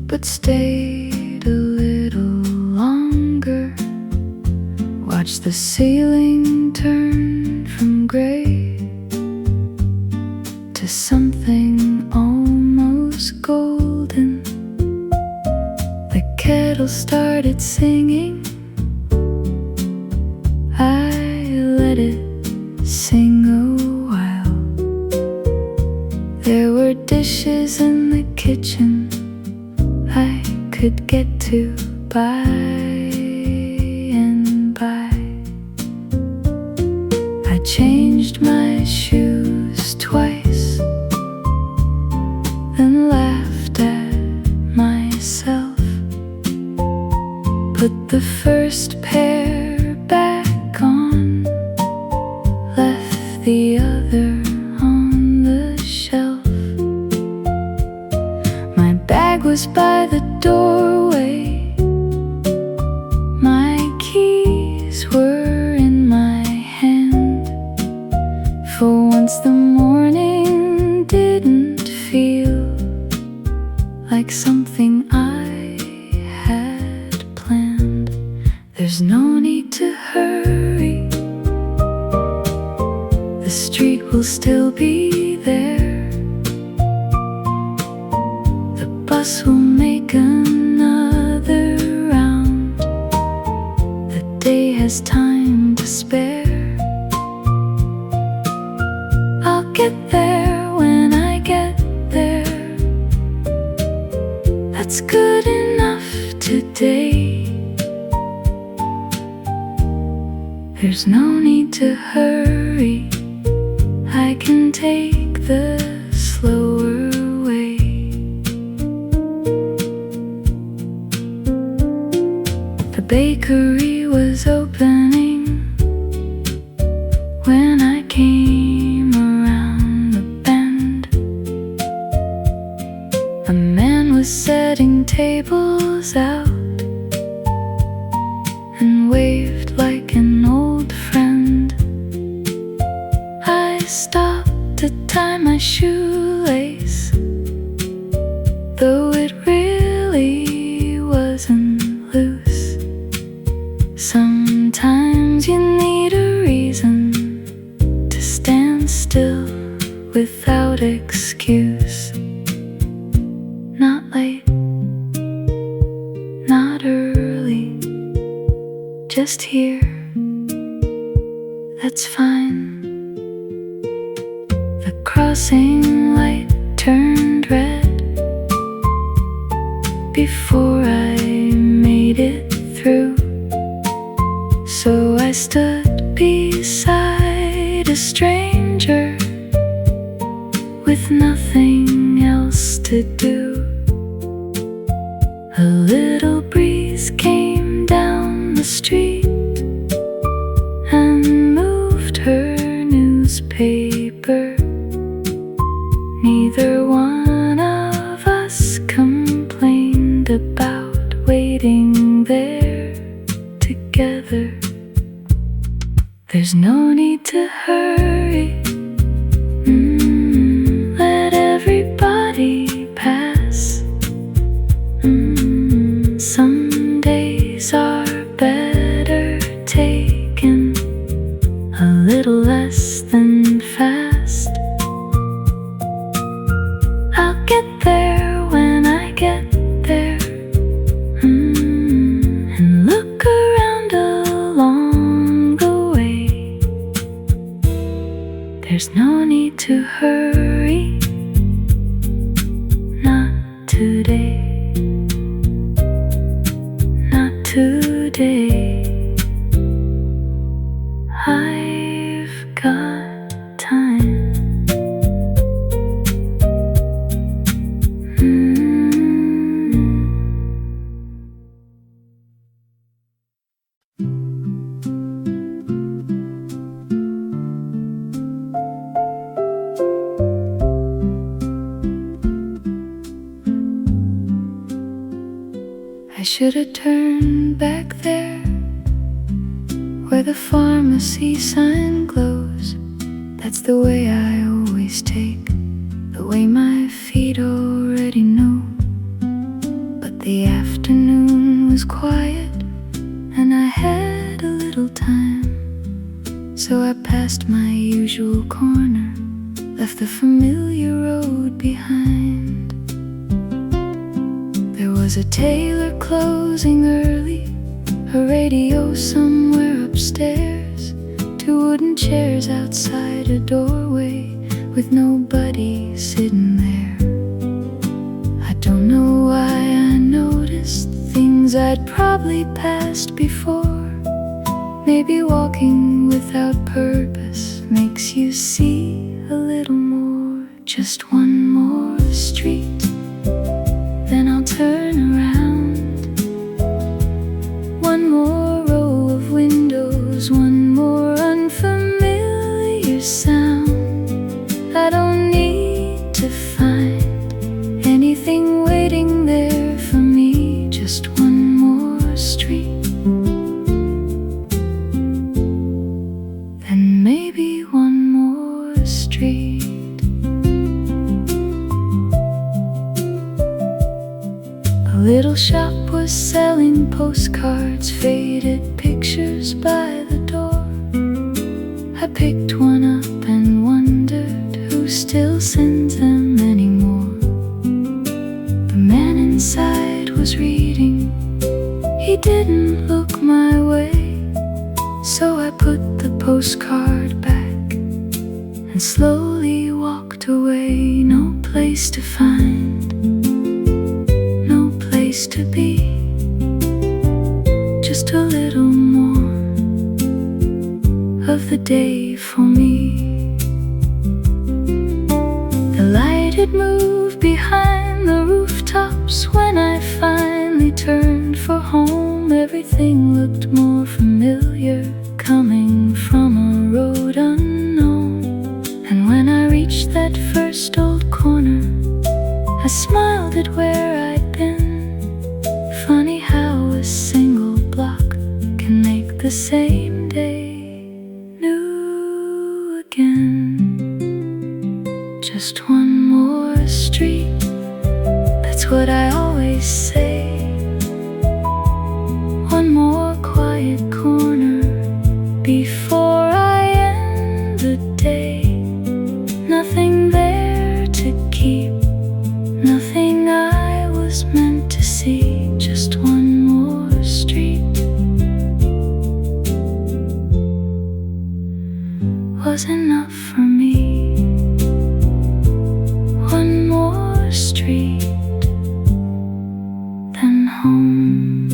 but stayed a little longer. Watched the ceiling turn from gray to something almost golden. The kettle started singing. I let it sing a while. There were dishes in the kitchen I could get to by and by. I changed my shoes twice, then laughed at myself. Put the first pair back on, left the other on the shelf. My bag was by the doorway, my keys were in my hand. For once the morning didn't feel like something I had planned. There's no need to hurry, the street will still be there. The bus will make another round. The day has time to spare. I'll get there when I get there. That's good enough today. There's no need to hurry, I can take the slower way. The bakery was opening when I came around the bend. A man was setting tables out and waved like an old friend. I stopped to tie my shoelace, though it really wasn't loose. Sometimes you need a reason to stand still without excuse. Not late, not early, just here, that's fine. The crossing light turned red before I made it through. So I stood beside a stranger with nothing else to do. A little breeze came down the street and moved her newspaper. Neither one of us complained about waiting there together. There's no need to hurry, let everybody pass. Some days are better taken a little less than fast. I'll get there when I get there, and look around along the way. There's no need to hurry, not today. Today, I've got time. I should have turned back there where the pharmacy sign glows. That's the way I always take, the way my feet already know. was quiet and I had a little time. So I passed my usual corner, left the familiar road behind. There was a tailor closing early, a radio somewhere upstairs, two wooden chairs outside a doorway with nobody sitting there. I don't know why I noticed things I'd probably passed before. Maybe walking without purpose makes you see a little more. Just one more street, then I'll turn around. One more row of windows, one more unfamiliar sound. I don't need to find anything waiting there for me. Just one more street, then maybe one more street. A little shop was selling postcards, faded pictures by the door. I picked one up and wondered who still sends them anymore. The man inside was reading, he didn't look my way. So I put the postcard back and slowly walked away. No place to find, no place to be, just a little more of the day for me. The light had moved behind the rooftops when I finally turned for home. Everything looked more familiar, coming from a road unknown. And when I reached that first old corner, I smiled at where I'd been. Funny how a single block can make the same day new again. Just one more street, that's what I always say. One more quiet corner before I end the day. Nothing there to keep, nothing I was meant to see. Just one more street was enough for me. One more street, then home.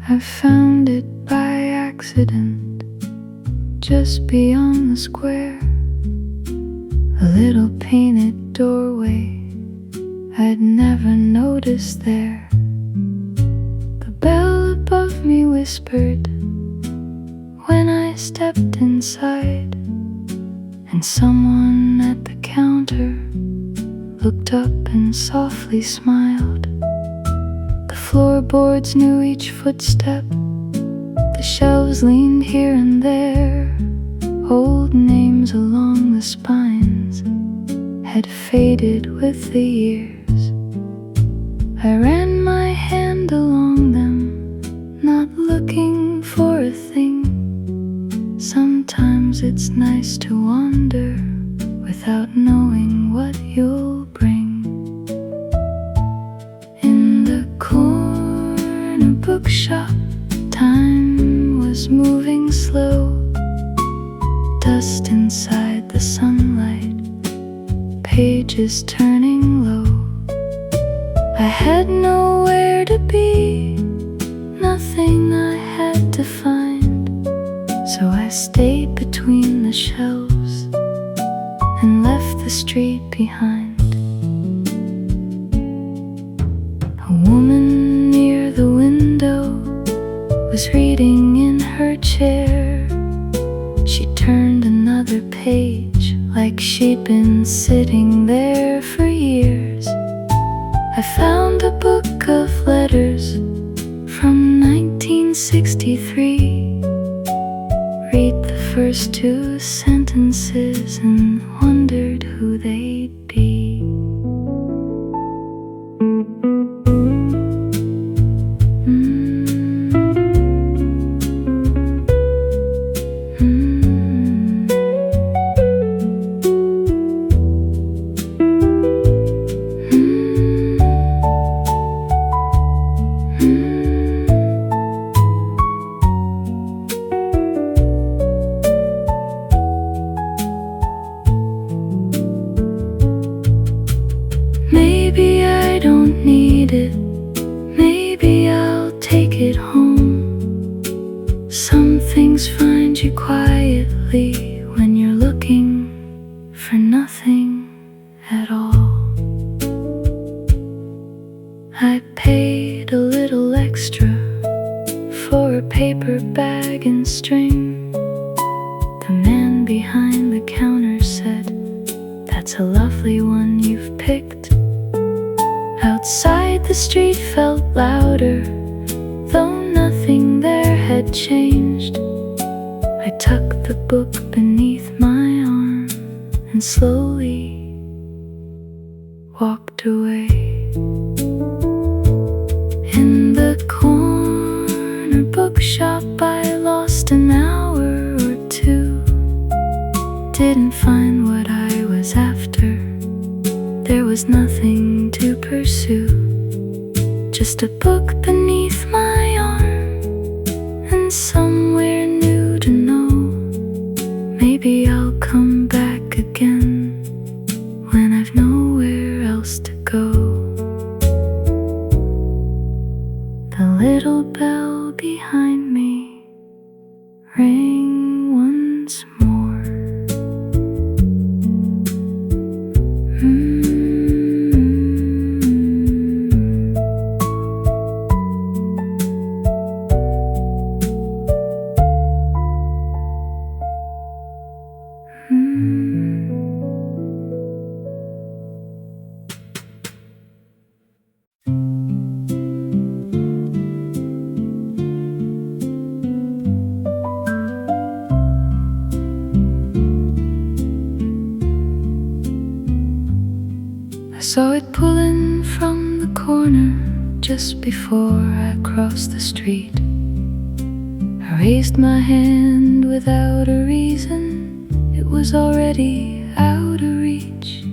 I found it by accident, just beyond the square. A little painted doorway I'd never noticed there. The bell above me whispered when I stepped inside, and someone at the counter looked up and softly smiled. The floorboards knew each footstep, the shelves leaned here and there. Old names along the spines had faded with the years. I ran my hand along them, not looking for a thing. Sometimes it's nice to wander without knowing what you'll bring. In the corner bookshop, time was moving slow. Dust inside the sunlight, pages turning low. I had nowhere to be, nothing I had to find. So I stayed between the shelves and left the street behind. A woman near the window was reading in her chair. She turned another page like she'd been sitting there for years. I found a book of letters from 1963. Read the first two sentences and wondered who they'd be. Maybe I don't need it. Maybe I'll take it home. Some things find you quietly when you're looking for nothing at all. I paid a little extra for a paper bag and string. The man behind the counter said, "That's a lovely one you've picked." Outside the street felt louder, though nothing there had changed. I tucked the book beneath my arm and slowly walked away. In the corner bookshop I lost an hour or two. Didn't find what I was after. There was nothing to pursue, just a book beneath my arm and somewhere new to know. Maybe I'll come back again when I've nowhere else to go. The little bell behind me rang once more. I saw it pulling from the corner just before I crossed the street. I raised my hand without a reason. It was already out of reach.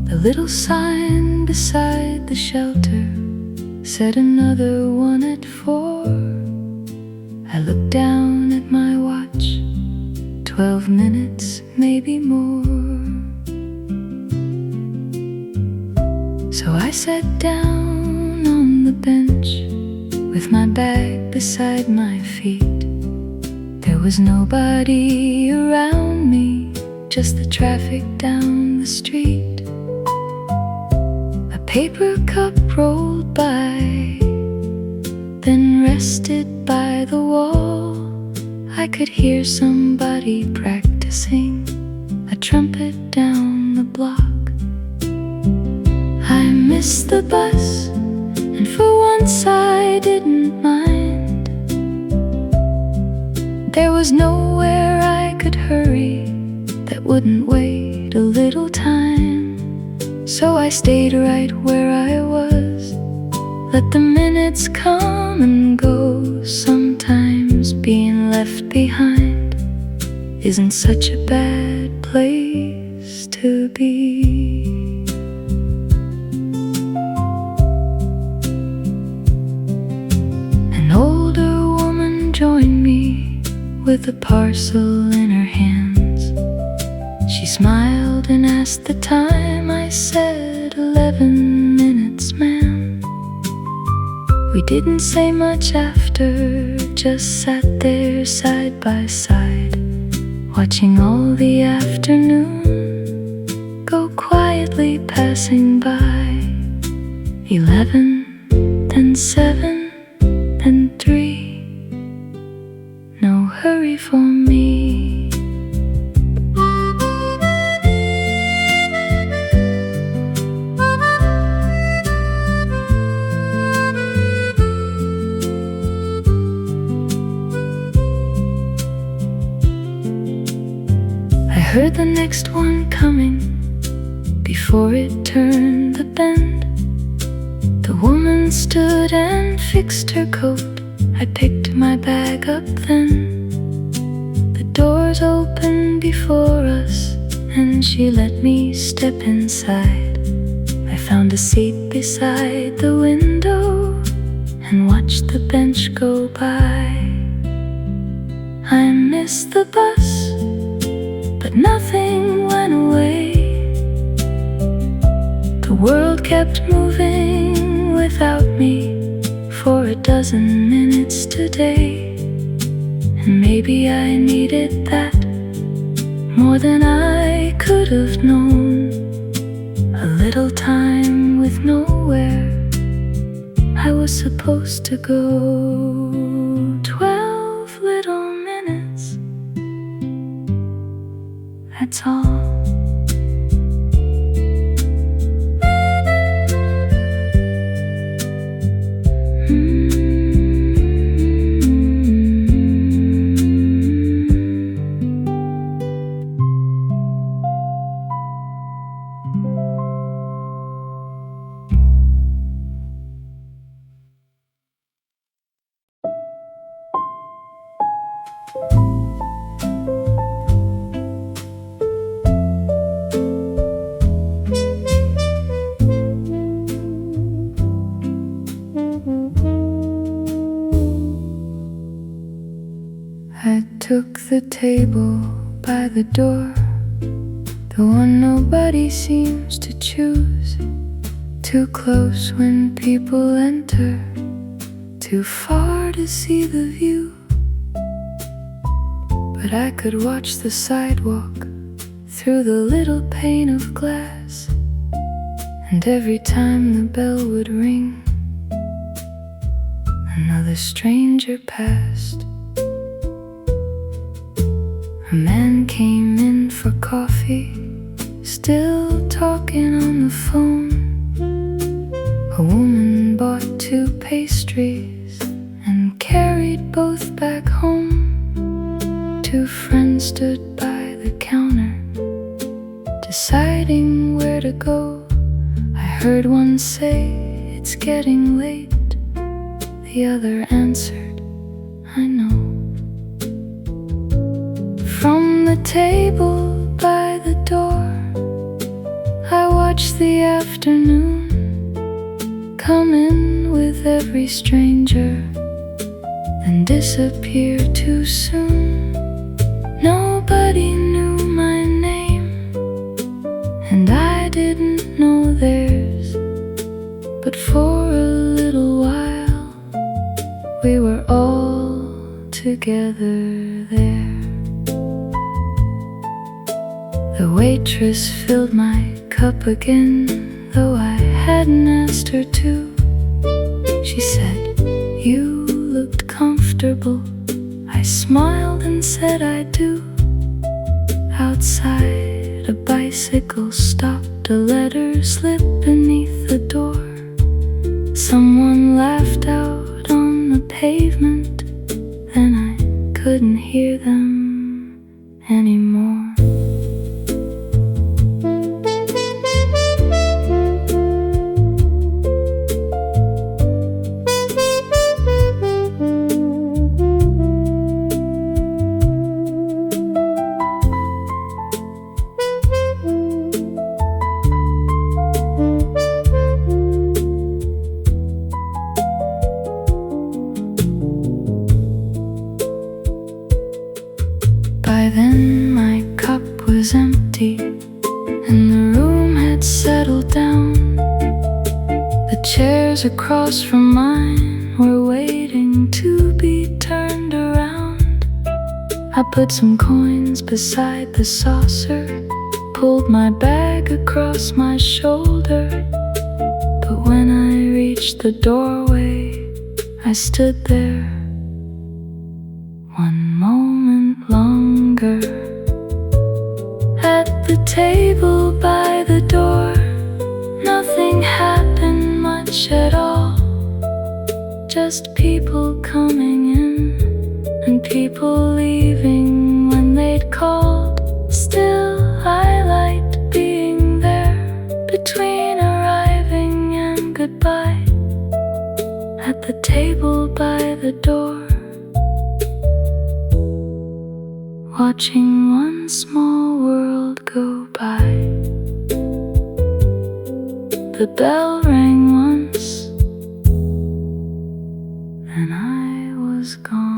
The little sign beside the shelter said another one at 4. I looked down at my watch. 12 minutes, maybe more. So I sat down on the bench with my bag beside my feet. There was nobody around me, just the traffic down the street. A paper cup rolled by, then rested by the wall. I could hear somebody practicing a trumpet down the block. I missed the bus, and for once I didn't mind. There was nowhere I could hurry that wouldn't wait a little time. So I stayed right where I was, let the minutes come and go. Sometimes being left behind isn't such a bad place to be. An older woman joined me with a parcel in her hands. She smiled and asked the time. I said 11 minutes, ma'am. We didn't say much after, just sat there side by side, watching all the afternoon go quietly passing by. 11, then 7, then 3, heard the next one coming before it turned the bend. The woman stood and fixed her coat. I picked my bag up then. The doors opened before us and she let me step inside. I found a seat beside the window and watched the bench go by. I missed the bus, but nothing went away. The world kept moving without me for a dozen minutes today. And maybe I needed that more than I could have known. A little time with nowhere I was supposed to go. 12 little minutes, that's all. I took the table by the door, the one nobody seems to choose. Too close when people enter, too far to see the view. But I could watch the sidewalk through the little pane of glass, and every time the bell would ring, another stranger passed. A man came in for coffee, still talking on the phone. A woman bought 2 pastries and carried both back home. 2 friends stood by the counter, deciding where to go. I heard one say, "It's getting late." The other answered, "I know." From the table by the door, I watched the afternoon come in with every stranger, then disappear too soon. Nobody knew my name, and I didn't know theirs. But for a little while, we were all together there. The waitress filled my cup again, though I hadn't asked her to. She said, "You looked comfortable." I smiled and said, "I do." Outside, a bicycle stopped, a letter slipped beneath the door. Someone laughed out on the pavement, then I couldn't hear them anymore. By then my cup was empty and the room had settled down. The chairs across from mine were waiting to be turned around. I put some coins beside the saucer, pulled my bag across my shoulder. But when I reached the doorway, I stood there one moment longer. At the table by the door, nothing happened much at all. Just people coming in and people leaving when they'd called. Still at the table by the door, watching one small world go by. The bell rang once, and I was gone.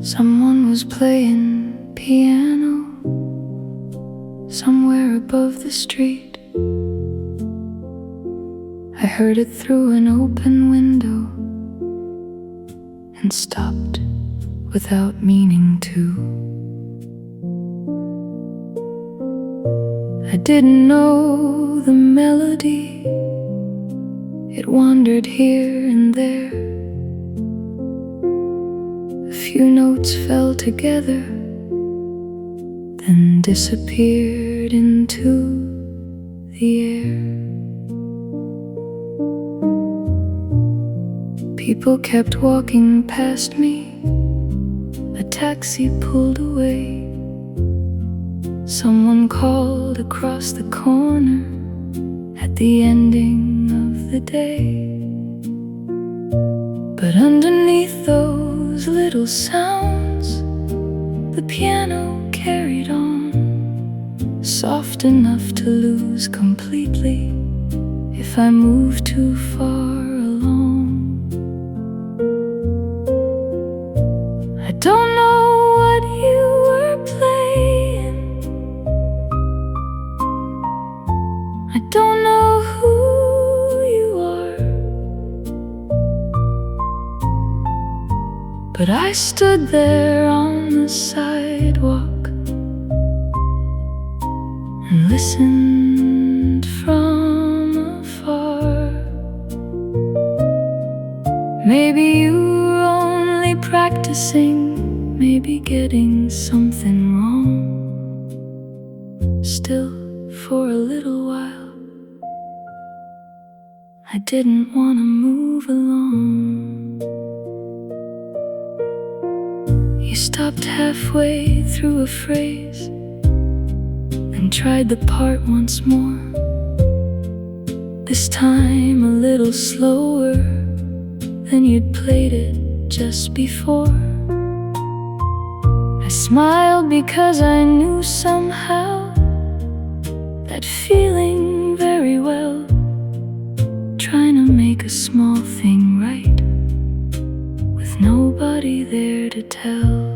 Someone was playing piano somewhere above the street. I heard it through an open window and stopped without meaning to. I didn't know the melody. It wandered here and there. A few notes fell together, then disappeared into the air. People kept walking past me. A taxi pulled away. Someone called across the corner at the ending of the day. But underneath those little sounds, the piano carried on, soft enough to lose completely if I moved too far along. I don't know what you were playing. I don't know who you are, but I stood there on the sidewalk and listened from afar. Maybe you were only practicing, maybe getting something wrong. Still, for a little while, I didn't want to move along. You stopped halfway through a phrase and tried the part once more. This time a little slower than you'd played it just before. I smiled because I knew somehow that feeling very well, trying to make a small thing right with nobody there to tell.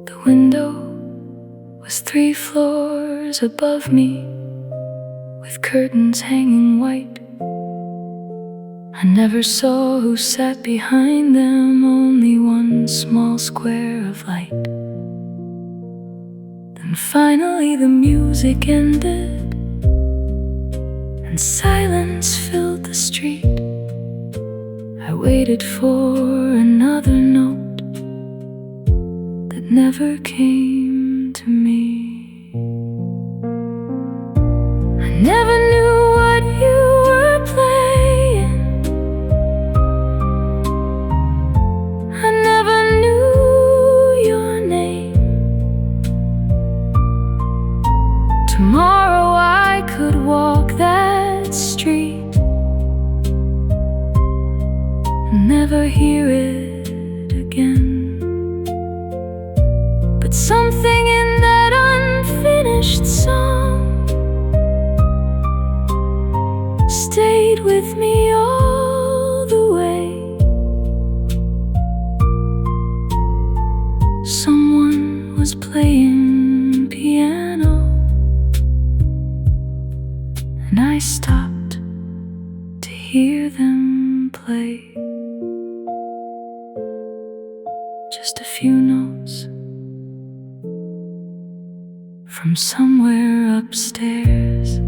The window was 3 floors above me, with curtains hanging white. I never saw who sat behind them, only one small square of light. Then finally the music ended, and silence filled the street. I waited for another note that never came to me. I never knew what you were playing. I never knew your name. Tomorrow I could walk that street and never hear it again. But something in that unfinished song with me all the way. Someone was playing piano, and I stopped to hear them play. Just a few notes from somewhere upstairs.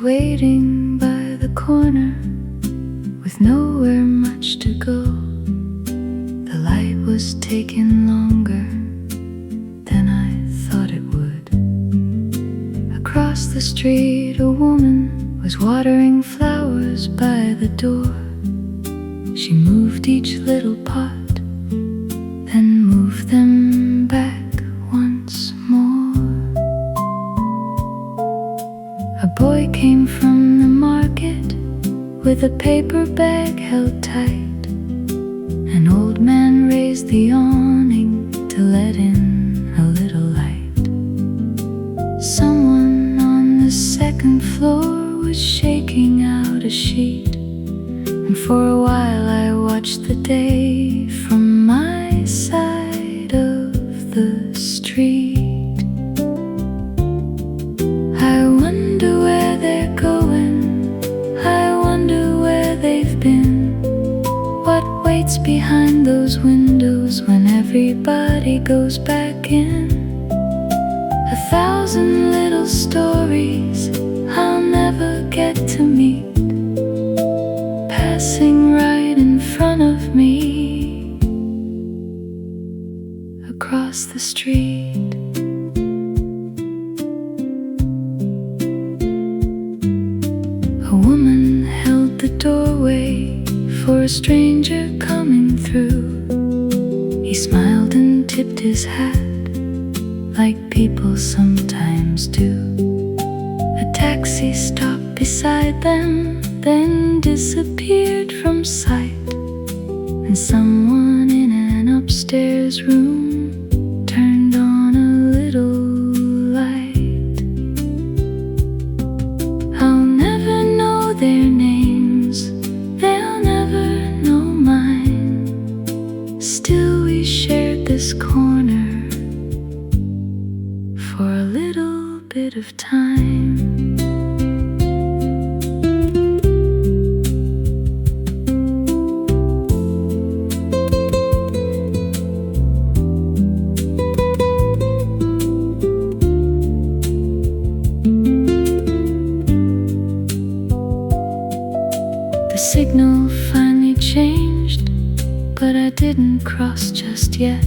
Waiting by the corner with nowhere much to go. The light was taking longer than I thought it would. Across the street a woman was watering flowers by the door. She moved each little pot, then moved them back once more. A boy came from the market with a paper bag held tight. An old man raised the awning to let in a little light. Someone on the second floor was shaking out a sheet, and for a while I watched the day from my side of the street. I wonder where they're going, I wonder where they've been. What waits behind those windows when everybody goes back in? 1,000 little stories I'll never get to meet, passing right in front of me across the street. A woman held the doorway for a stranger coming through. He smiled and tipped his hat like people sometimes do. A taxi stopped beside them, then disappeared from sight, and someone in an upstairs room turned on a little light. I'll never know their names, they'll never know mine. Still we shared this corner for a little bit of time. The signal finally changed, but I didn't cross just yet.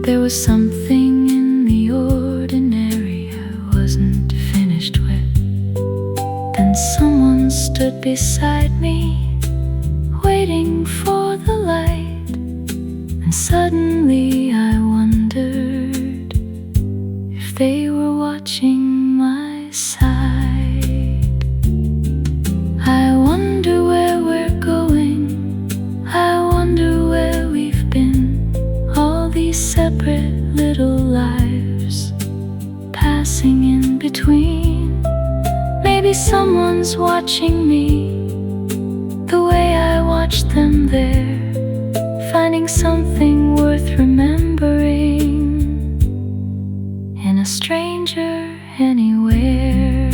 There was something in the ordinary I wasn't finished with. Then someone stood beside me, waiting for the light, and suddenly I wondered if they were watching my side. I wonder where we're going, I wonder where we've been. All these separate little lives passing in between. Maybe someone's watching me the way I watched them there, finding something worth remembering in a stranger anywhere.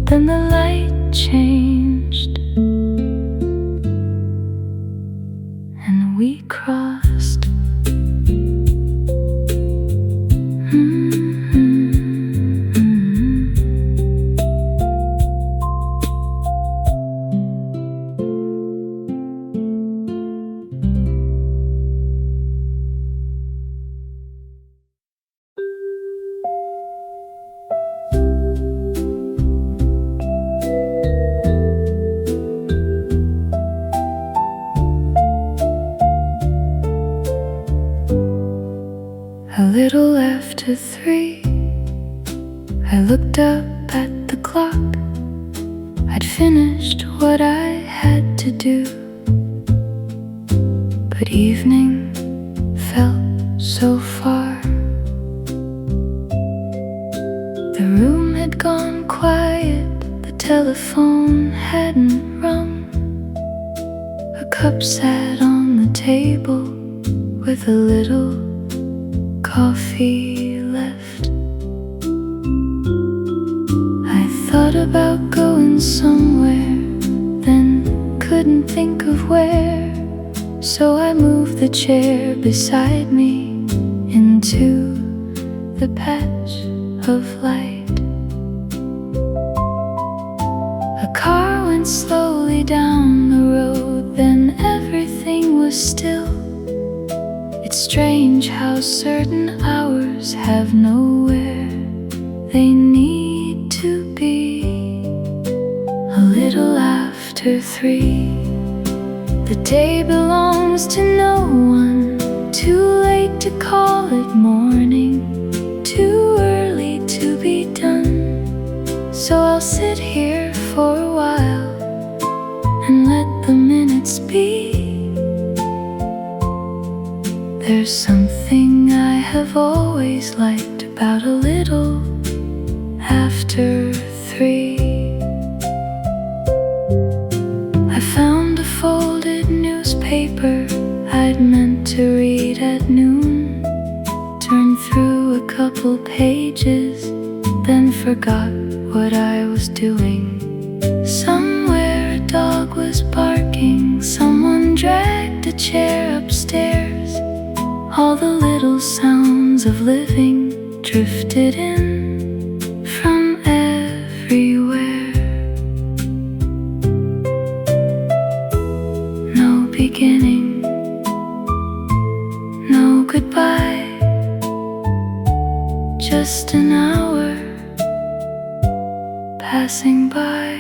Then the light changed and we crossed. after 3. I looked up at the clock. I'd finished what I had to do, but evening felt so far. The room had gone quiet, the telephone hadn't rung. A cup sat on the table with a little coffee left. I thought about going somewhere, then couldn't think of where. So I moved the chair beside me into the patch of light. A car went slowly down the road, then everything was still. It's strange how certain hours have nowhere they need to be. A little after 3. The day belongs to no one. Too late to call it morning, too early to be done. So I'll sit here for a while and let the minutes be. There's something I have always liked about a little after 3. I found a folded newspaper I'd meant to read at noon. Turned through a couple pages, then forgot what I was doing. Somewhere a dog was barking, someone dragged a chair upstairs. All the little sounds of living drifted in from everywhere. No beginning, no goodbye, just an hour passing by.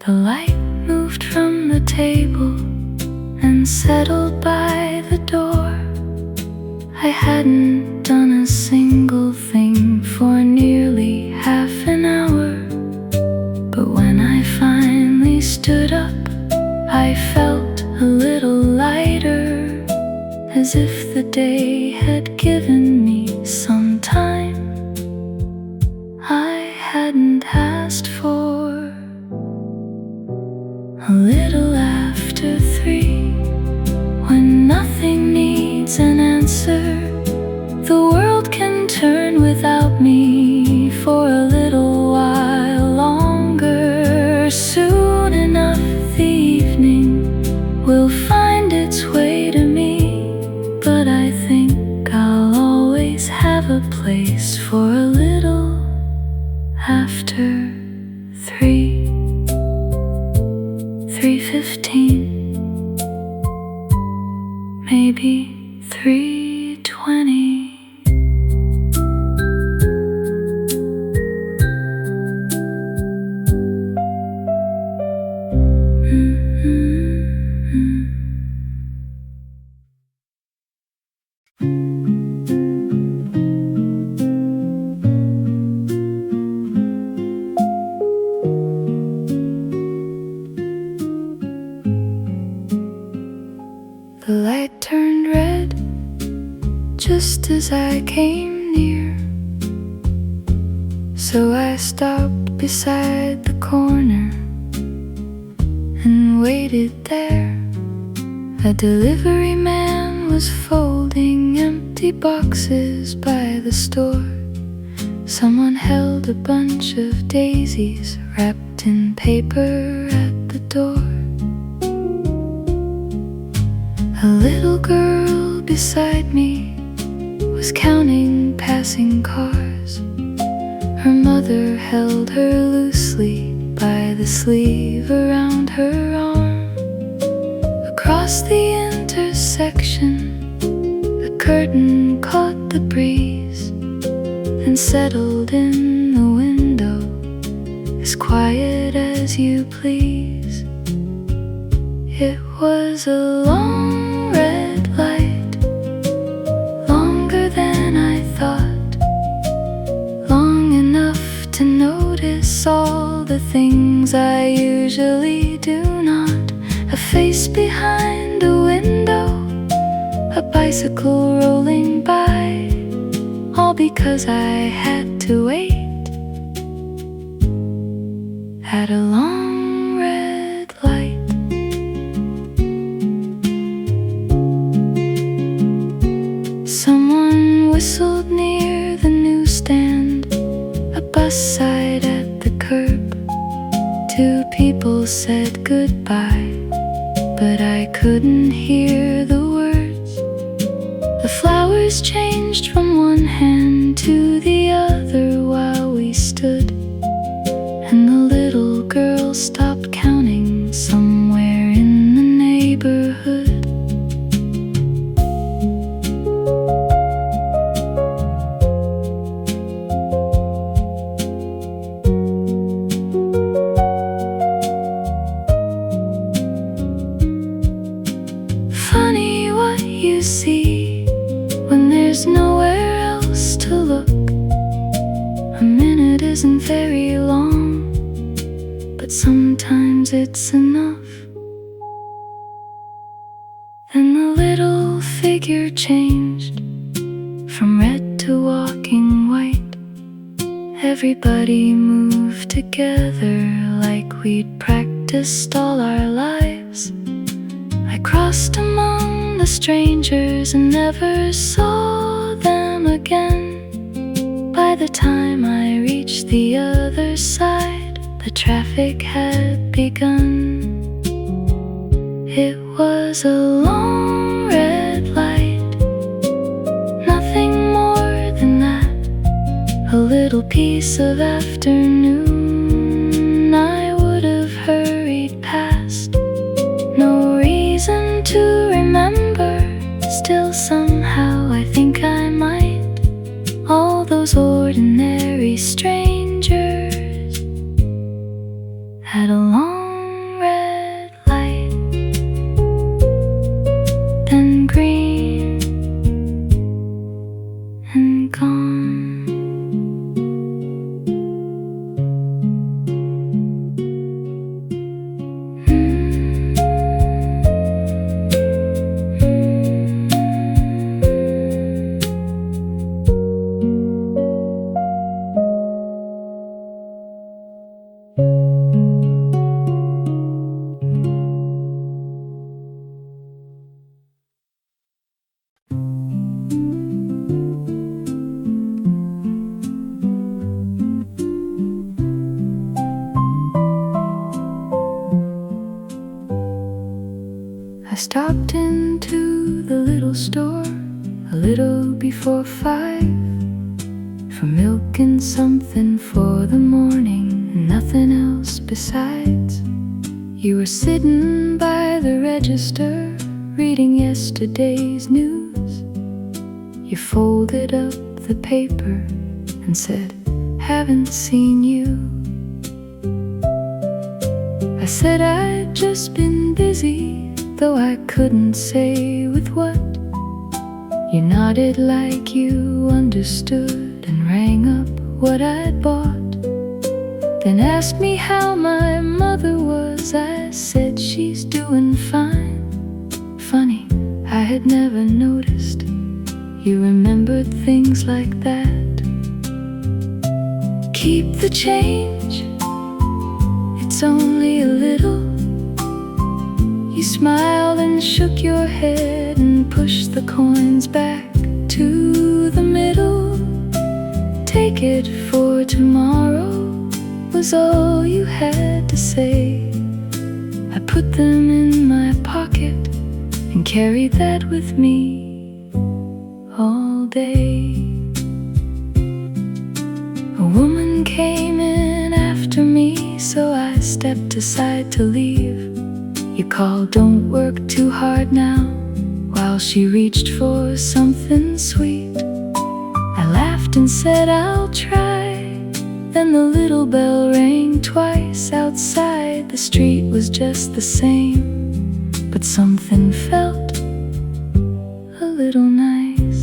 The light moved from the table and settled by the door. I hadn't done a single thing for nearly half an hour, but when I finally stood up, I felt a little lighter, as if the day had given me some time I hadn't asked for. A little after 3, when nothing needs an answer, the world can turn without me for a little while longer. Soon enough the evening will find its way to me, but I think I'll always have a place for a little after 3. 3:15, maybe 3:20. The light turned red just as I came near, so I stopped beside the corner and waited there. A delivery man was folding empty boxes by the store. Someone held a bunch of daisies wrapped in paper at the door. A little girl beside me was counting passing cars. Her mother held her loosely by the sleeve around her arm. Across the intersection, the curtain caught the breeze and settled in the window, as quiet as you please. It was a long red light, longer things I usually do not. A face behind a window, a bicycle rolling by, all because I had to wait at a long red light. Someone whistled near the newsstand, a bus sighed at the curb. Two people said goodbye, but I couldn't hear the words. The flowers changed from one hand to the other while we stood, and the little girl stopped counting somewhere in the neighborhood. Funny what you see when there's nowhere else to look. A minute isn't very long, but sometimes it's enough. Then the little figure changed from red to walking white. Everybody moved together like we'd practiced all our lives. I crossed among the strangers and never saw them again. By the time I reached the other side, the traffic had begun. It was a long red light, nothing more than that. A little piece of afternoon I would have hurried past. No reason to remember, still somehow I think I might. All those ordinary strangers had a long red light, then green and gone. I stopped into the little store a little before 5 for milk and something for the morning and nothing else besides. You were sitting by the register reading yesterday's news. You folded up the paper and said, "Haven't seen you." I said I'd just been busy, though I couldn't say with what. You nodded like you understood and rang up what I'd bought. Then asked me how my mother was. I said she's doing fine. Funny, I had never noticed you remembered things like that. Keep the change, it's only a little. You smiled and shook your head and pushed the coins back to the middle. Take it for tomorrow was all you had to say. I put them in my pocket and carried that with me all day. A woman came in after me, so I stepped aside to leave. You called, "Don't work too hard now," while she reached for something sweet. I laughed and said, "I'll try." Then the little bell rang twice outside. The street was just the same, but something felt a little nice.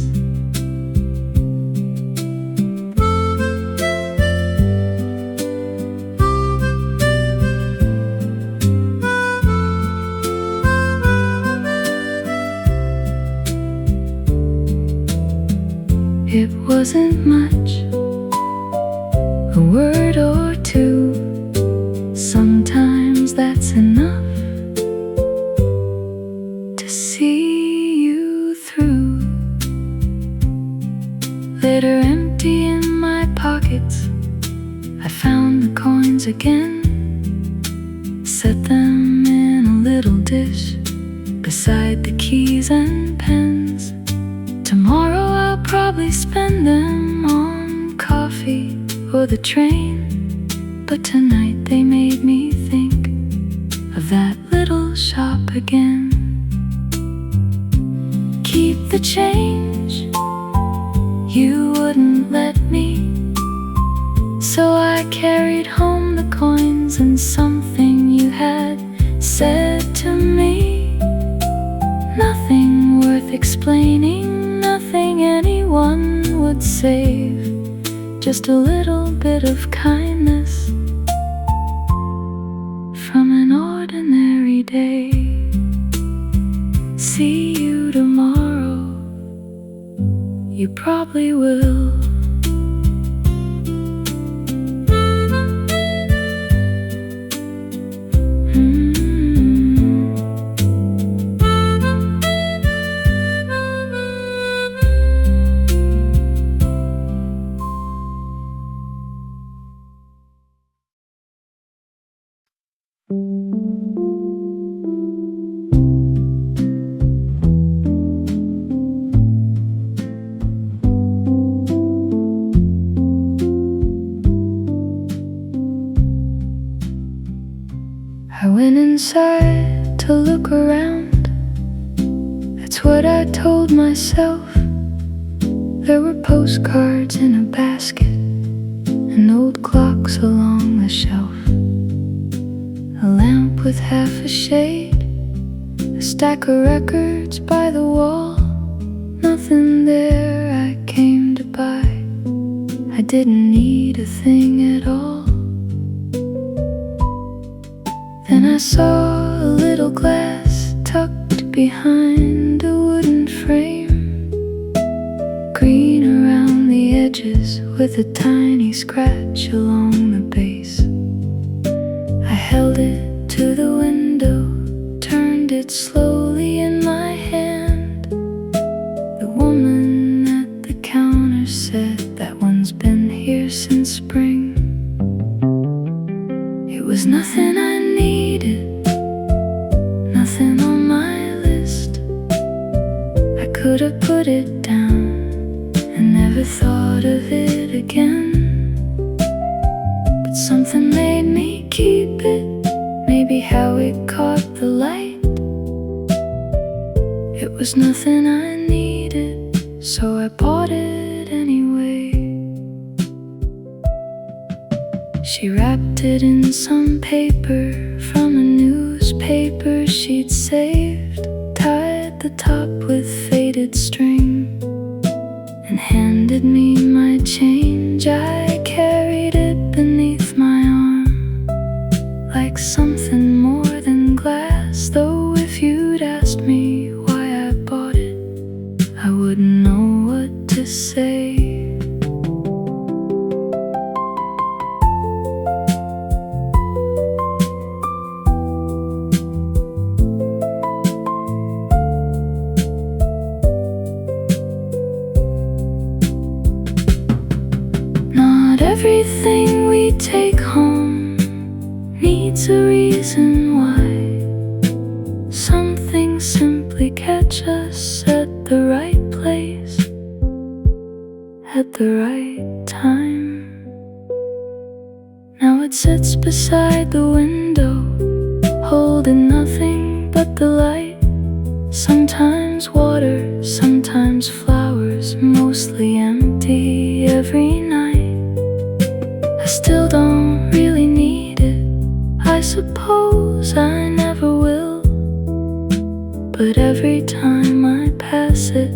wasn't much, a word or two. Sometimes that's enough to see you through. Later, empty in my pockets, I found the coins again, set them in a little dish beside the keys and pens. Tomorrow I'll probably spend them on coffee or the train, but tonight they made me think of that little shop again. Keep the change, you wouldn't let me, so I carried home the coins and something you had said to me. Nothing worth explaining, nothing anyone would save, just a little bit of kindness from an ordinary day. See you tomorrow, you probably will. I went inside to look around, that's what I told myself. There were postcards in a basket and old clocks along the shelf, a lamp with half a shade, a stack of records by the wall. Nothing there I came to buy, I didn't need a thing at all. Then I saw a little glass tucked behind a wooden frame, green around the edges with a tiny scratch along the base. I held it to the window, turned it slowly in my hand. The woman at the counter said, that one's been here since spring. It was nothing I needed, nothing on my list. I could have put it down and never thought of it again, but something made me keep it. Maybe how it caught the light. It was nothing I needed, so I bought it anyway. She wrapped it in some paper from a newspaper she'd saved, tied the top with faded string, and handed me my change. I carried it beneath my arm like something more than glass, though if you'd asked me why I bought it, I wouldn't know what to say. Everything we take home needs a reason why. Some things simply catch us at the right place, at the right time. Now it sits beside the window, holding nothing but the light. Sometimes water, sometimes flowers, mostly empty every night. I still don't really need it, I suppose I never will, but every time I pass it,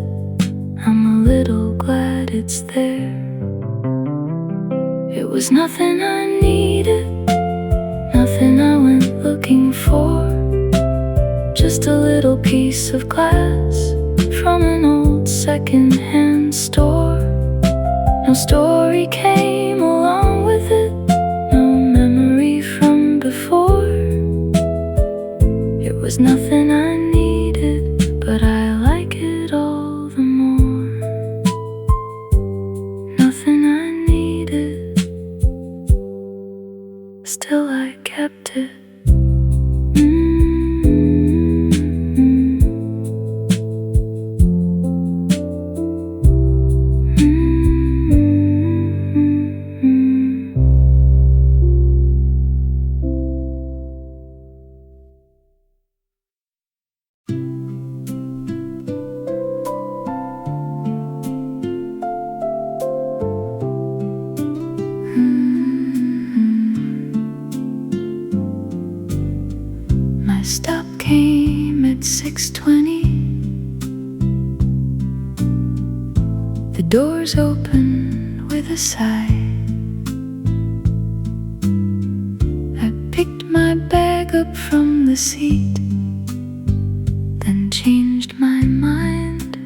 I'm a little glad it's there. It was nothing I needed, nothing I went looking for, just a little piece of glass from an old second-hand store. story came along with it, no memory from before. It was nothing I needed, but I like it all the more. Nothing I needed, still I kept it. Stop came at 6:20. The doors open with a sigh. I picked my bag up from the seat, then changed my mind.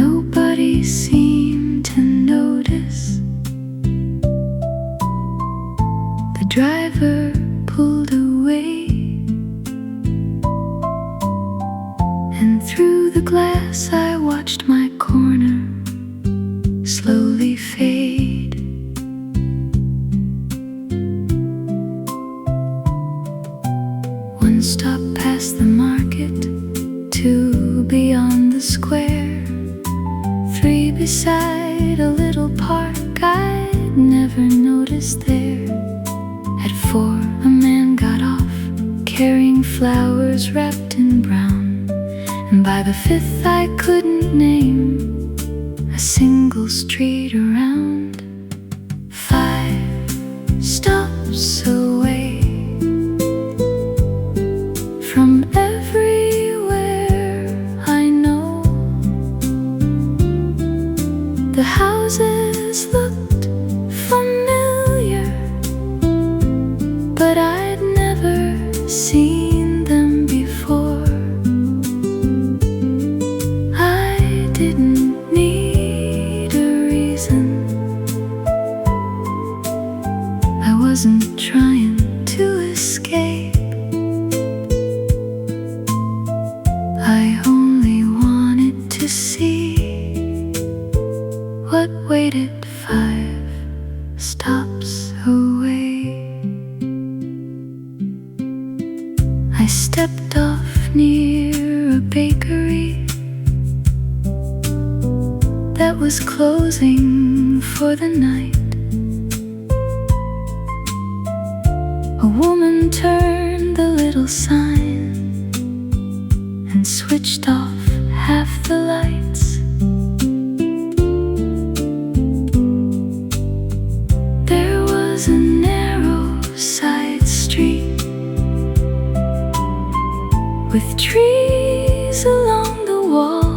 Nobody seemed to notice. The driver pulled away, and through the glass I watched my corner slowly fade. One stop past the market, two beyond the square, three beside a little park I'd never noticed there. At 4, a man got off, carrying flowers wrapped in brown. And by the 5th, I couldn't name a single street around. 5 stops away from everywhere I know. The houses looked familiar, but I'd never seen them before. I didn't need a reason. I wasn't trying to escape. I only wanted to see what waited 5 stops away. I stepped off near a bakery that was closing for the night. A woman turned the little sign and switched off half the lights. There was a narrow side street with trees along the wall.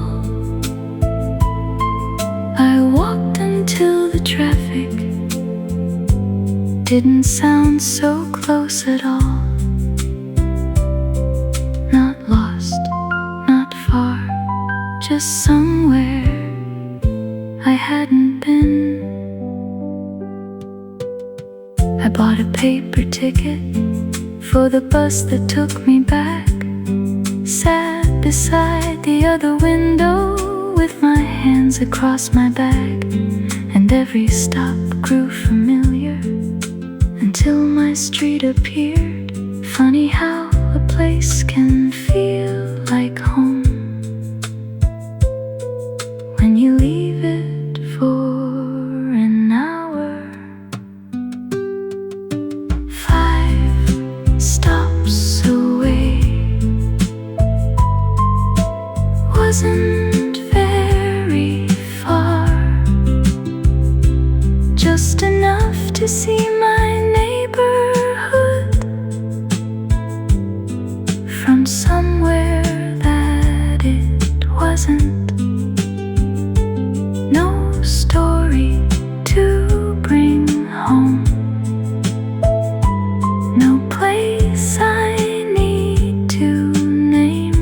I walked until the traffic didn't sound so close at all. Not lost, not far, just somewhere I hadn't been. I bought a paper ticket for the bus that took me back. Sat beside the other window with my hands across my back, and every stop grew familiar until my street appeared. Funny how a place can feel like home when you leave it for an hour. 5 stops away wasn't very far, just enough to see my neighborhood from somewhere that it wasn't. No story to bring home, no place I need to name.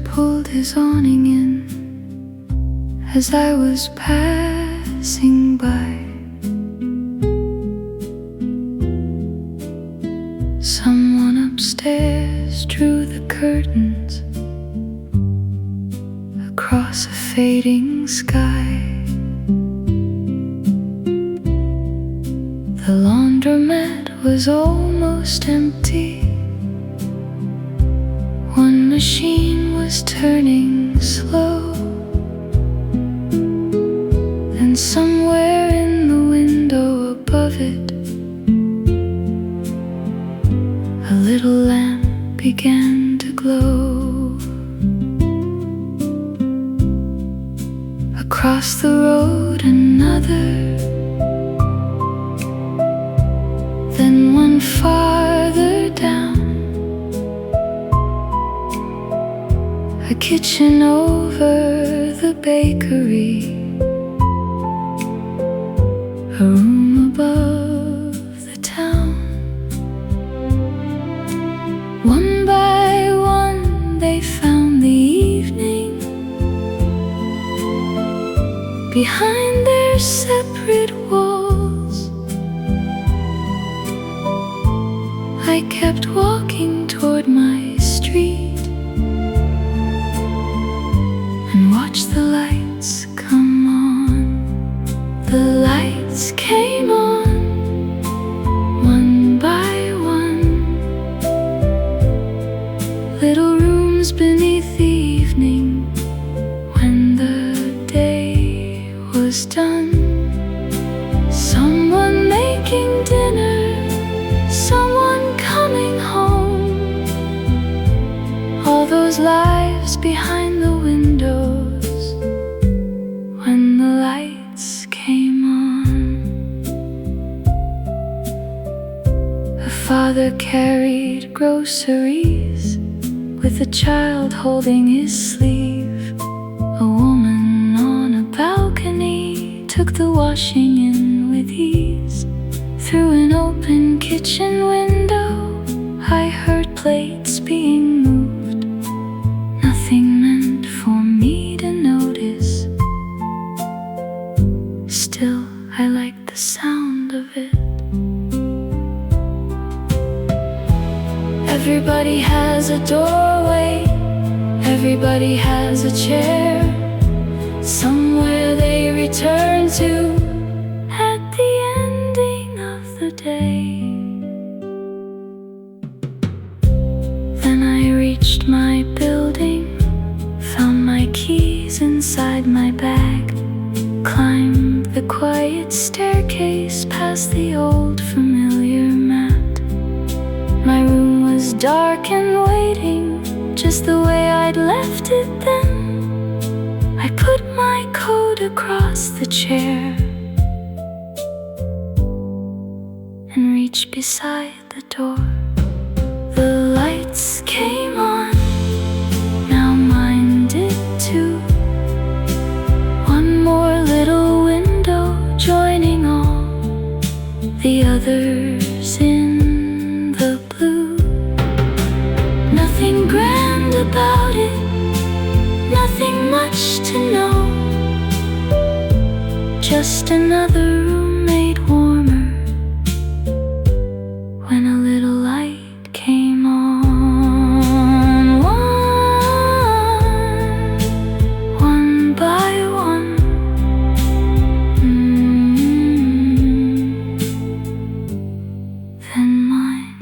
pulled his awning in as I was passing by. Someone upstairs drew the curtains across a fading sky. The laundromat was almost empty. One machine was turning slow, and somewhere in the window above it, a little lamp began to glow. Across the road another, then one farther down, a kitchen over the bakery, a room above the town. One by one they found the evening behind their separate walls. I kept walking toward my street and watched the lights come on. The lights came on, one by one. Little rooms beneath the evening when the day was done. Someone making dinner, someone coming home. All those lives behind the windows when the lights came on. A father carried groceries with a child holding his sleeve. A woman on a balcony took the washing in with ease. Through an open kitchen window I heard plates being moved. Nothing meant for me to notice. Still, I liked the sound of it. Everybody has a doorway, everybody has a chair, somewhere they return to at the ending of the day. Then I reached my building, found my keys inside my bag, climbed the quiet staircase past the old familiar mat. My room was dark and waiting, just the way I'd left it then. I put my coat across the chair and reached beside the door. The lights came on, now mine did too. One more little window joining all the others in the blue. Nothing grand about it, nothing much to know, just another room made warmer when a little light came on. One by one. Then mine.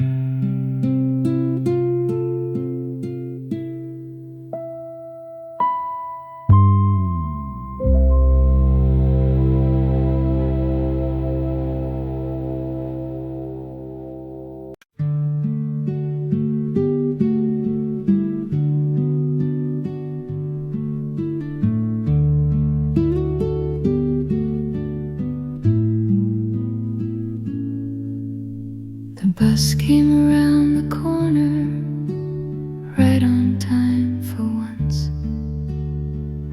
The bus came around the corner, right on time for once.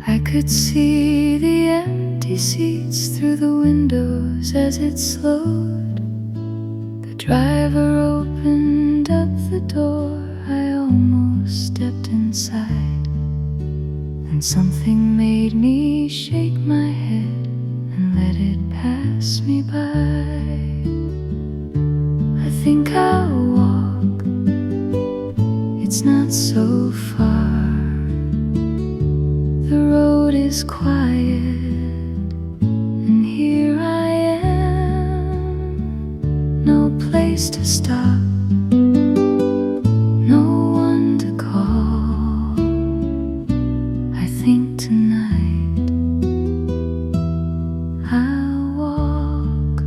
I could see the empty seats through the windows as it slowed. The driver opened up the door, I almost stepped inside. and something made me shake my head and let it pass me by. I think I'll walk, it's not so far. The road is quiet, and here I am. No place to stop, no one to call. I think tonight I'll walk.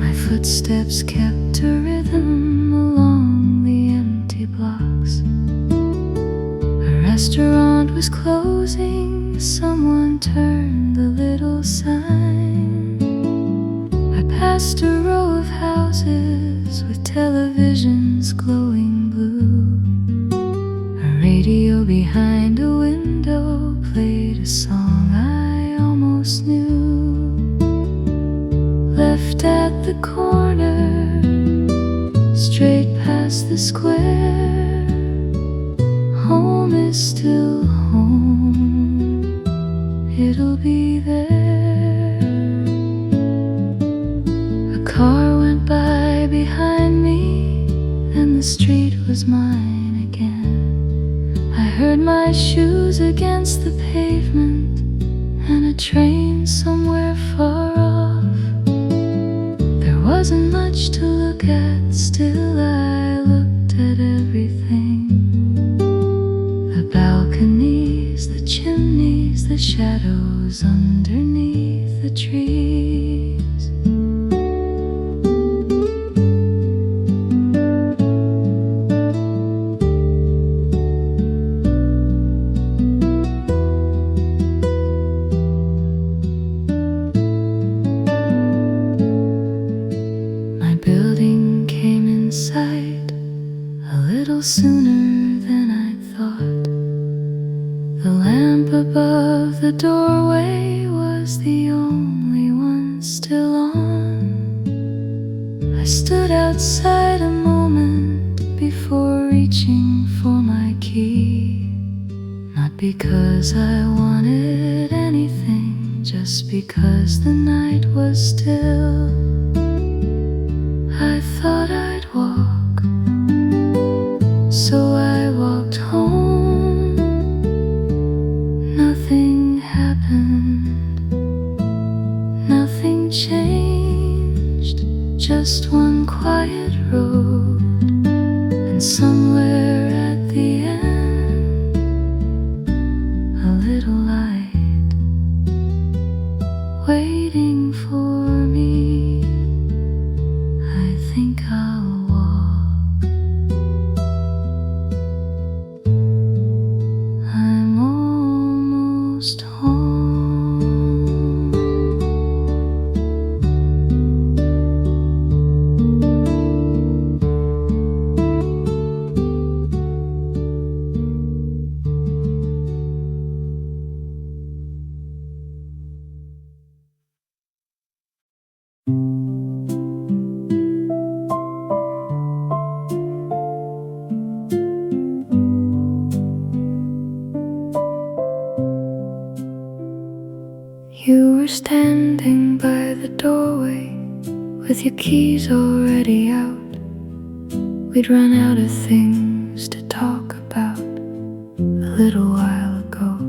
My footsteps kept a rhythm along the empty blocks. Restaurant was closing, someone turned the little sign. I passed a row of houses with televisions glowing blue. A radio behind a window played a song I almost knew. Left at the corner, straight past the square. Home is still home, it'll be there. A car went by behind me, and the street was mine again. I heard my shoes against the pavement, and a train somewhere far off. There wasn't much to look at, still I looked at everything. Balconies, the chimneys, the shadows underneath the trees. My building came in sight a little sooner than I thought. The lamp above the doorway was the only one still on. I stood outside a moment before reaching for my key. Not because I wanted anything, just because the night was still. I thought I'd walk, so I walked home. Nothing happened, nothing changed, just one quiet road, and somewhere at the end, a little light waiting for me. I think I'll walk. I'm almost home. You were standing by the doorway with your keys already out. We'd run out of things to talk about a little while ago.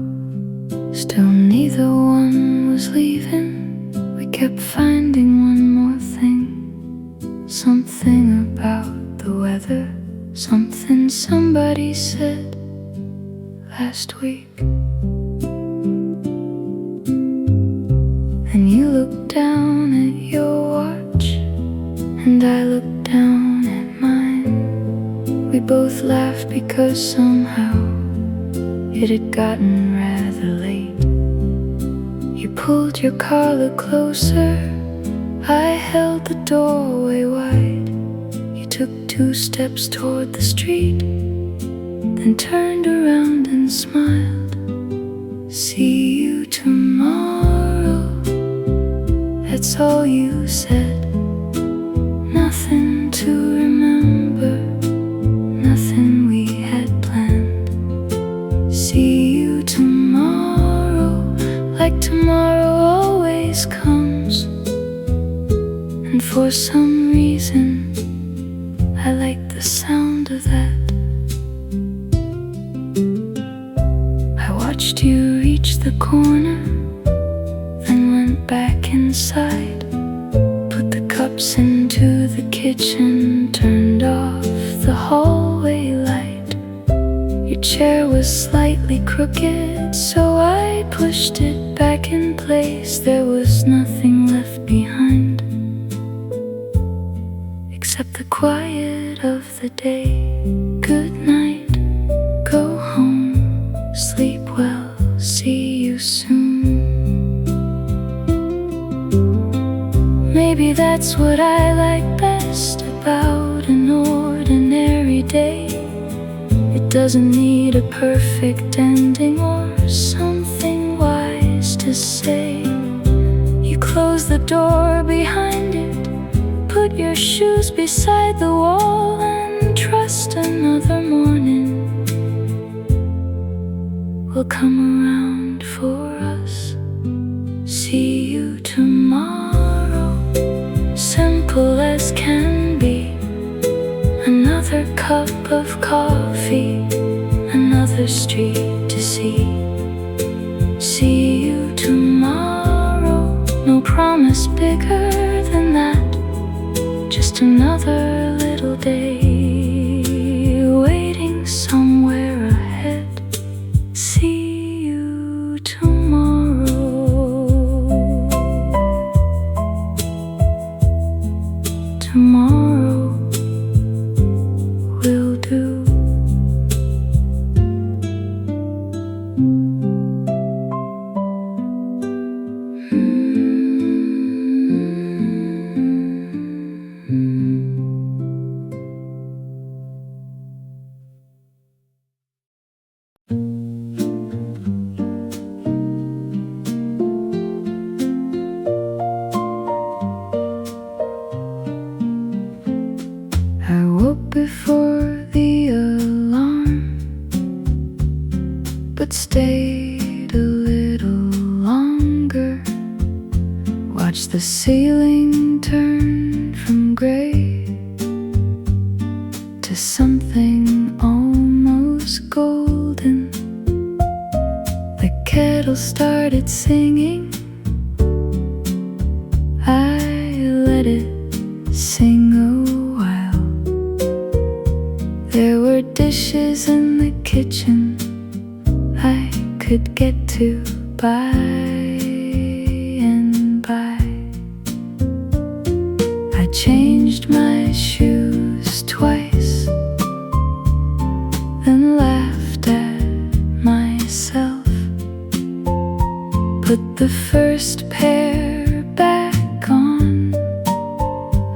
Still neither one was leaving. We kept finding one more thing. Something about the weather, something somebody said last week. And you looked down at your watch, and I looked down at mine. We both laughed because somehow it had gotten rather late. You pulled your collar closer, I held the doorway wide. You took 2 steps toward the street, then turned around and smiled. See you tomorrow, that's all you said. Nothing to remember, nothing we had planned. tomorrow always comes, and for some reason I like the sound of that. I watched you reach the corner, then went back inside, put the cups into the kitchen, turned off the hallway light. Your chair was slightly crooked, so I pushed it back in place. There was nothing left behind except the quiet of the day. Good night, go home, sleep well, see you soon. Maybe that's what I like best about an ordinary day. It doesn't need a perfect ending or something wise to say. You close the door behind it, put your shoes beside the wall, and trust another morning will come around for us. See you tomorrow, simple as can be. Another cup of coffee, another street to see. See you tomorrow, no promise bigger than that. Just another little day waiting somewhere ahead. See you tomorrow. Tomorrow will do. I woke before the alarm, but stayed a little longer. Watched the ceiling turn from gray to something almost golden. The kettle started singing, I let it sing a while. There were dishes in the kitchen I could get to by and by. I changed my shoes twice, then laughed at myself. Put the first pair back on,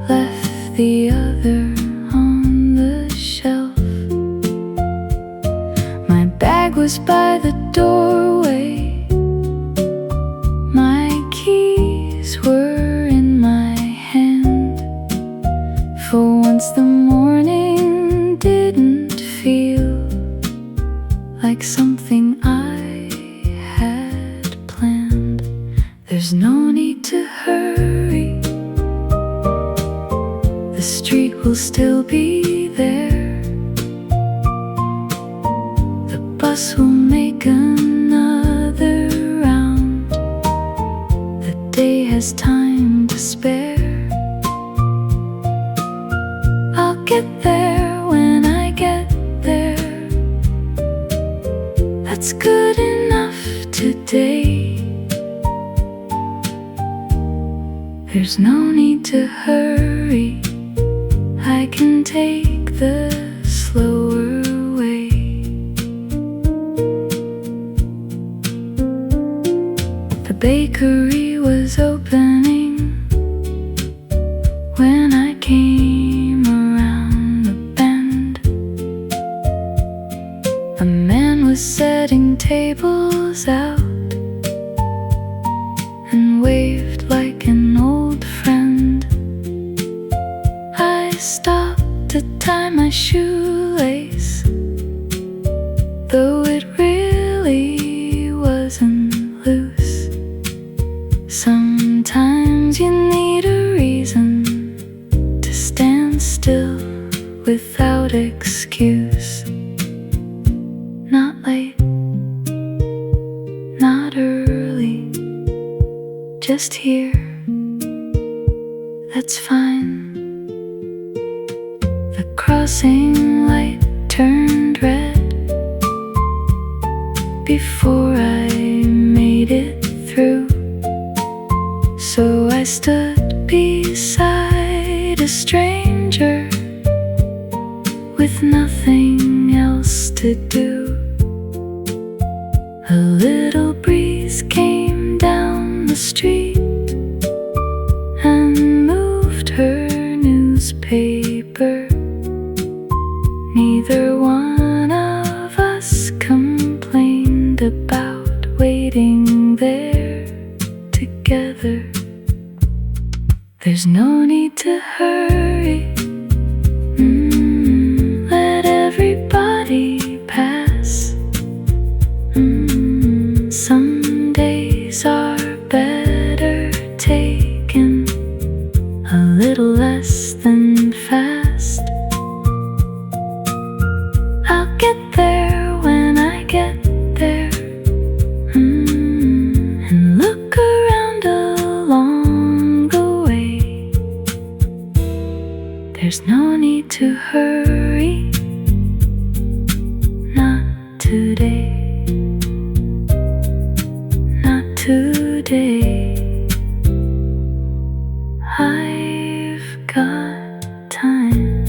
left the other on the shelf. My bag was by the doorway, my keys were in my hand. For once the morning didn't feel like something I had planned. There's no need to hurry, the street will still be there. The bus will make another round, the day has time to spare. I'll get there when I get there, that's good enough today. There's no need to hurry, I can take the slower way. The bakery was opening when I came around the bend. A man was setting tables out and waved like an old friend. I stopped to tie my shoelace, though it really wasn't loose. just here. That's fine. The crossing light turned red before I made it through. So I stood beside a stranger with nothing else to do. A little breeze came down the street and moved her newspaper. Neither one of us complained about waiting there together. There's no need to hurry. Let everybody pass. Some days are better taken a little less than fast. I'll get there when I get there, and look around along the way. There's no need to hurry, not today. Today, I've got time.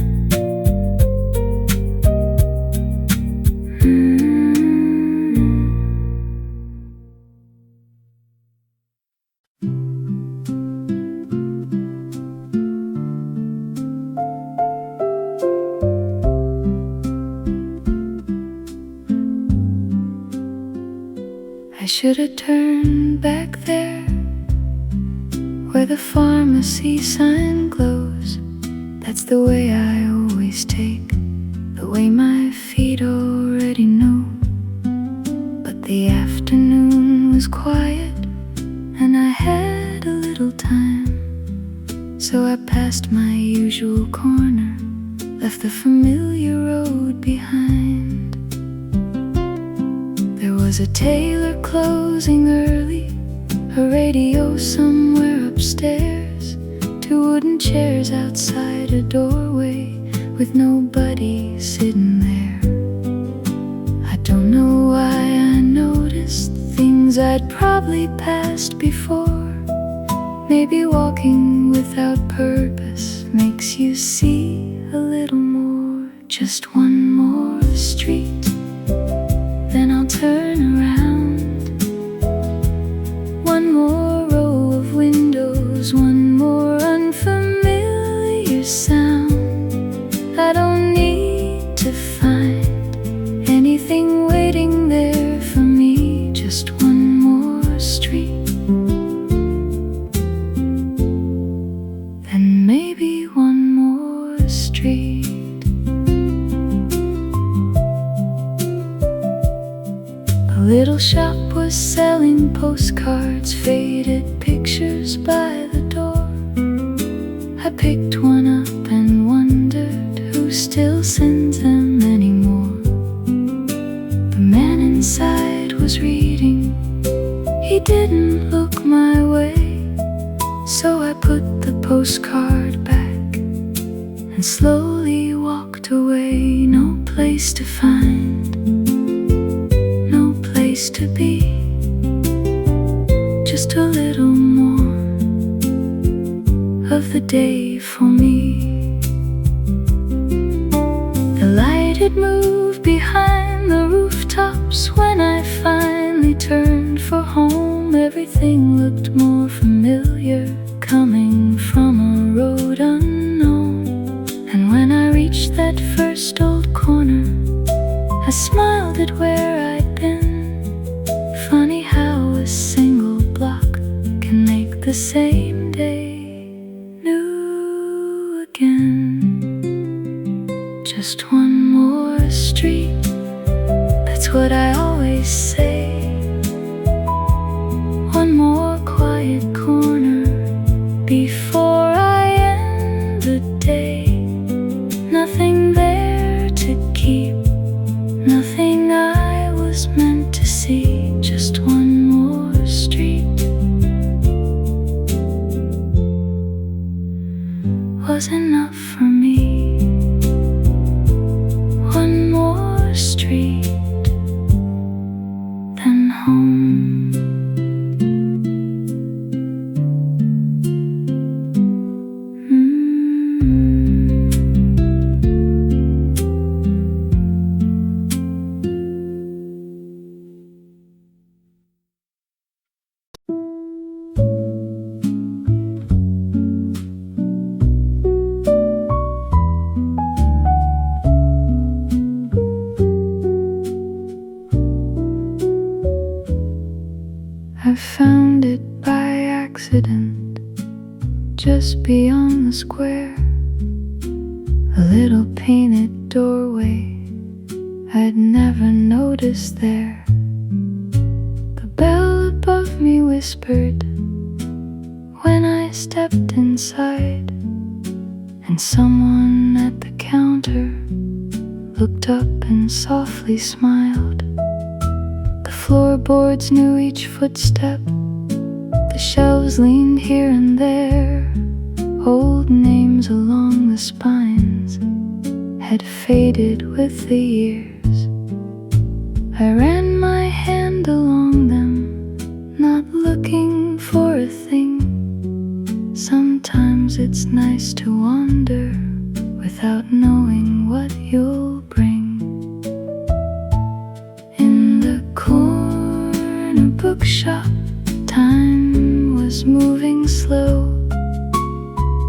I should have turned back there where the pharmacy sign glows. That's the way I always take, the way my feet already know. But the afternoon was quiet and I had a little time, so I passed my usual corner, left the familiar road behind. There was a tailor closing early, a radio somewhere upstairs, two wooden chairs outside a doorway with nobody sitting there. I don't know why I noticed things I'd probably passed before. Maybe walking without purpose makes you see a little more. Just one more street, then I'll turn around. One more row of windows, one more unfamiliar sound. I don't need to find anything waiting there for me. Just one more street, then maybe one more street. A little shop was selling postcards, faded pictures by the door. I picked one up and wondered who still sends them anymore. The man inside was reading, he didn't look my way, so I put the postcard back and slowly walked away. No place to find, no place to be, just a little more of the day for me. The light had moved behind the rooftops when I finally turned for home. Everything looked more familiar, coming from a road unknown. And when I reached that first old corner, I smiled at where I'd been. Funny how a single block can make the same day new again. Just one more street, that's what I always say. One more quiet corner before I end the day. Nothing there to keep, nothing I was meant to see. Just one more street, street than home. I found it by accident, just beyond the square. A little painted doorway I'd never noticed there. The bell above me whispered when I stepped inside, and someone at the counter looked up and softly smiled. The floorboards knew each footstep, the shelves leaned here and there. Old names along the spines had faded with the years. I ran my hand along them, not looking for a thing. Sometimes it's nice to wander without knowing what you'll bring. In the corner bookshop, time was moving slow.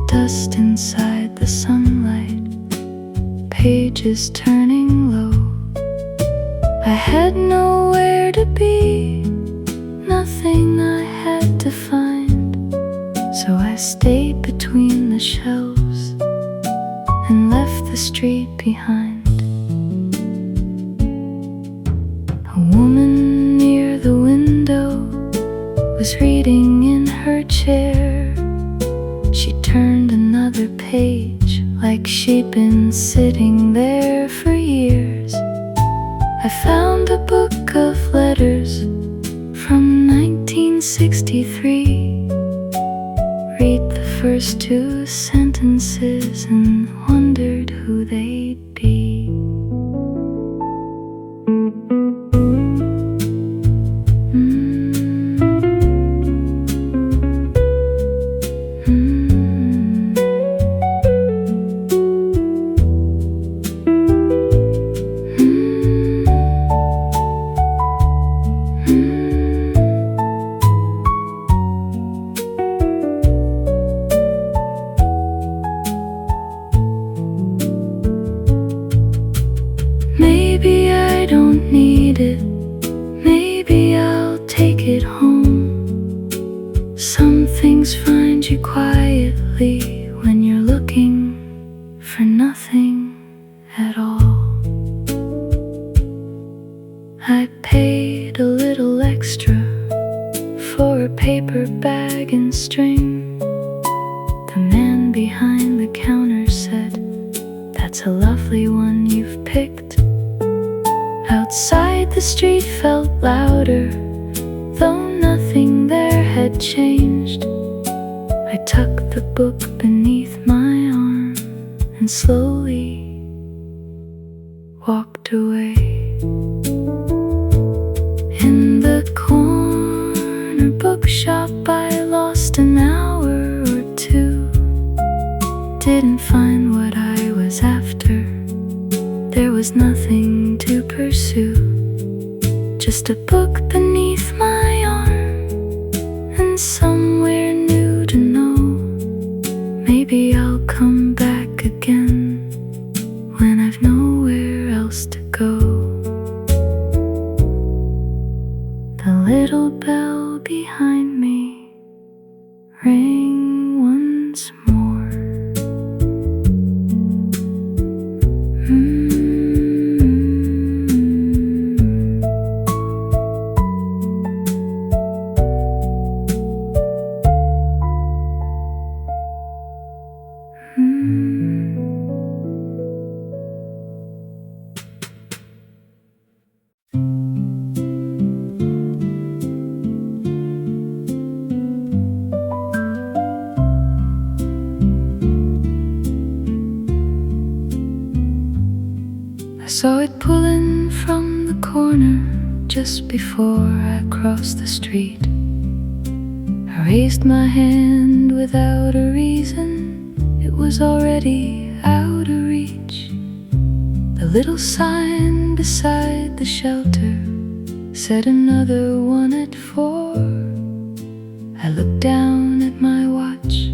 Dust inside the sunlight, pages turning low. I had nowhere to be, nothing I had to find. So I stayed between the shelves and left the street behind. A woman near the window was reading in her chair. She turned another page like she'd been sitting there for years. I found a book of letters from 1963. Read the first two sentences and wondered who they'd be. Maybe I don't need it, maybe I'll take it home. Some things find you quietly when you're looking for nothing at all. I paid a little extra for a paper bag and string. The man behind the counter said, "That's a lovely one you've picked." Outside the street felt louder, though nothing there had changed. I tucked the book beneath my arm and slowly walked away. In the corner bookshop I lost an hour or two. Didn't find what I was after. There was nothing to pursue, just a book beneath my arm and somewhere new to know. Maybe I'll come back again when I've nowhere else to go. The little bell behind me rang once more. I saw it pulling from corner just before I crossed the street. I raised my hand without a reason. It was already out of reach. The little sign beside the shelter said another one at 4. I looked down at my watch.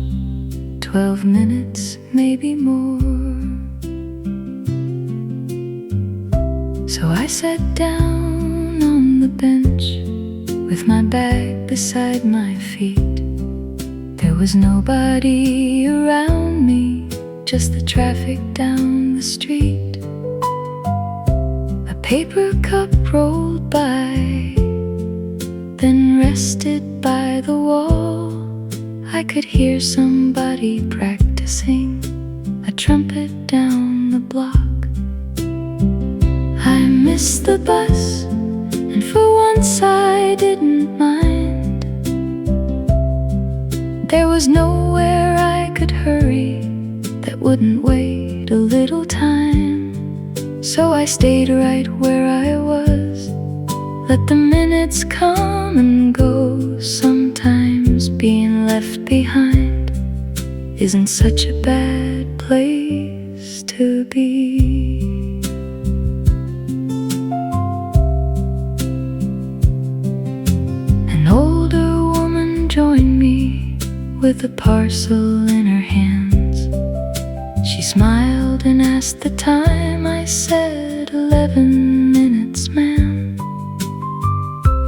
12 minutes, maybe more. So I sat down on the bench with my bag beside my feet. There was nobody around me, just the traffic down the street. A paper cup rolled by, then rested by the wall. I could hear somebody practicing a trumpet down the block. I missed the bus, and for once I didn't mind. There was nowhere I could hurry that wouldn't wait a little time. So I stayed right where I was, let the minutes come and go. Sometimes being left behind isn't such a bad place to be. An older woman joined me with a parcel in her hands. She smiled and asked the time. I said 11 minutes, ma'am.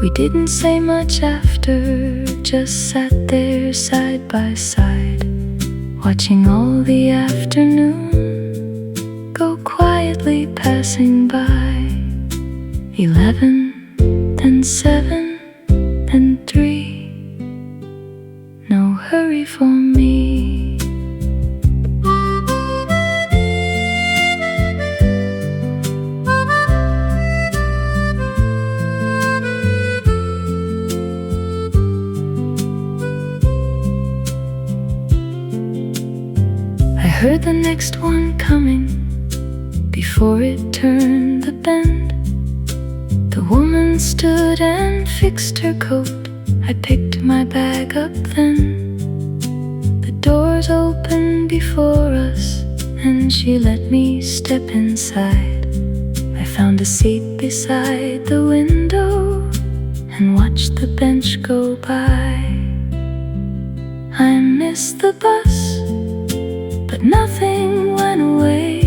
We didn't say much after, just sat there side by side, watching all the afternoon go quietly passing by. 11, then 7, then 3. No hurry for me. I heard the next one coming before it turned the bend. The woman stood and fixed her coat. I picked my bag up then. The doors opened before us, and she let me step inside. I found a seat beside the window and watched the bench go by. I missed the bus, but nothing went away.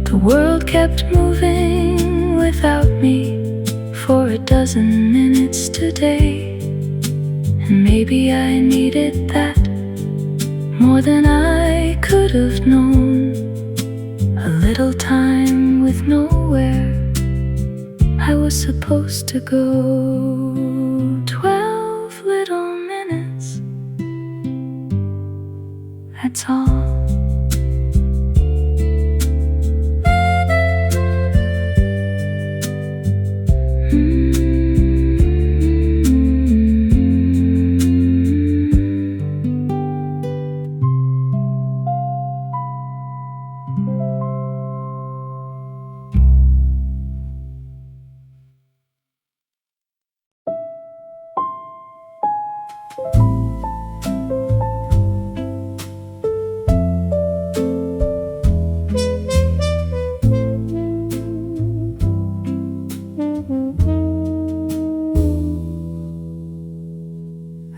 The world kept moving without me for a dozen minutes today. And maybe I needed that more than I could have known. A little time with nowhere I was supposed to go. 12 little minutes, that's all.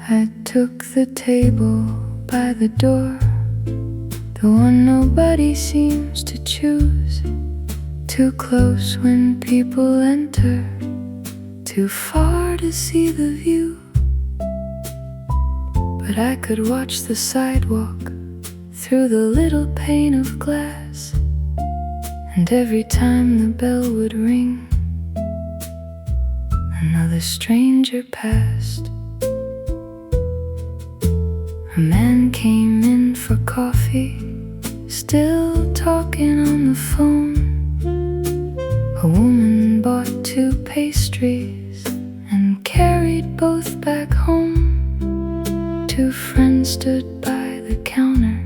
I took the table by the door, the one nobody seems to choose. Too close when people enter, too far to see the view. But I could watch the sidewalk through the little pane of glass, and every time the bell would ring, another stranger passed. A man came in for coffee, still talking on the phone. A woman bought 2 pastries and carried both back home. 2 friends stood by the counter,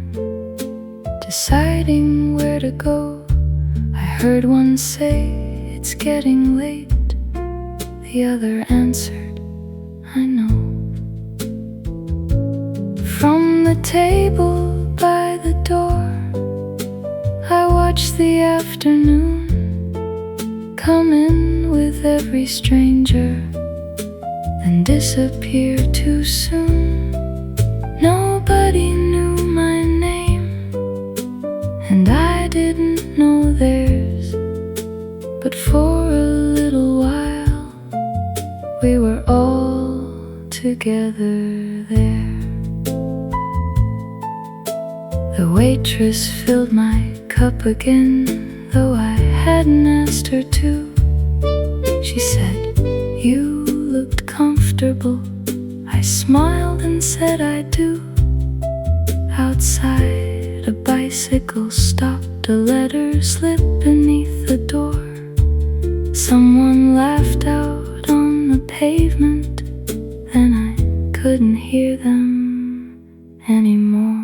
deciding where to go. I heard one say, "It's getting late," the other answered, "I know." From the table by the door, I watch the afternoon come in with every stranger, then disappear too soon. Nobody knew my name, and I didn't know theirs, but for a little while we were all together there. The waitress filled my cup again, though I hadn't asked her to. She said, "You looked comfortable." I smiled and said, "I do." Outside, a bicycle stopped, a letter slipped beneath the door. Someone laughed out on the pavement, then I couldn't hear them anymore.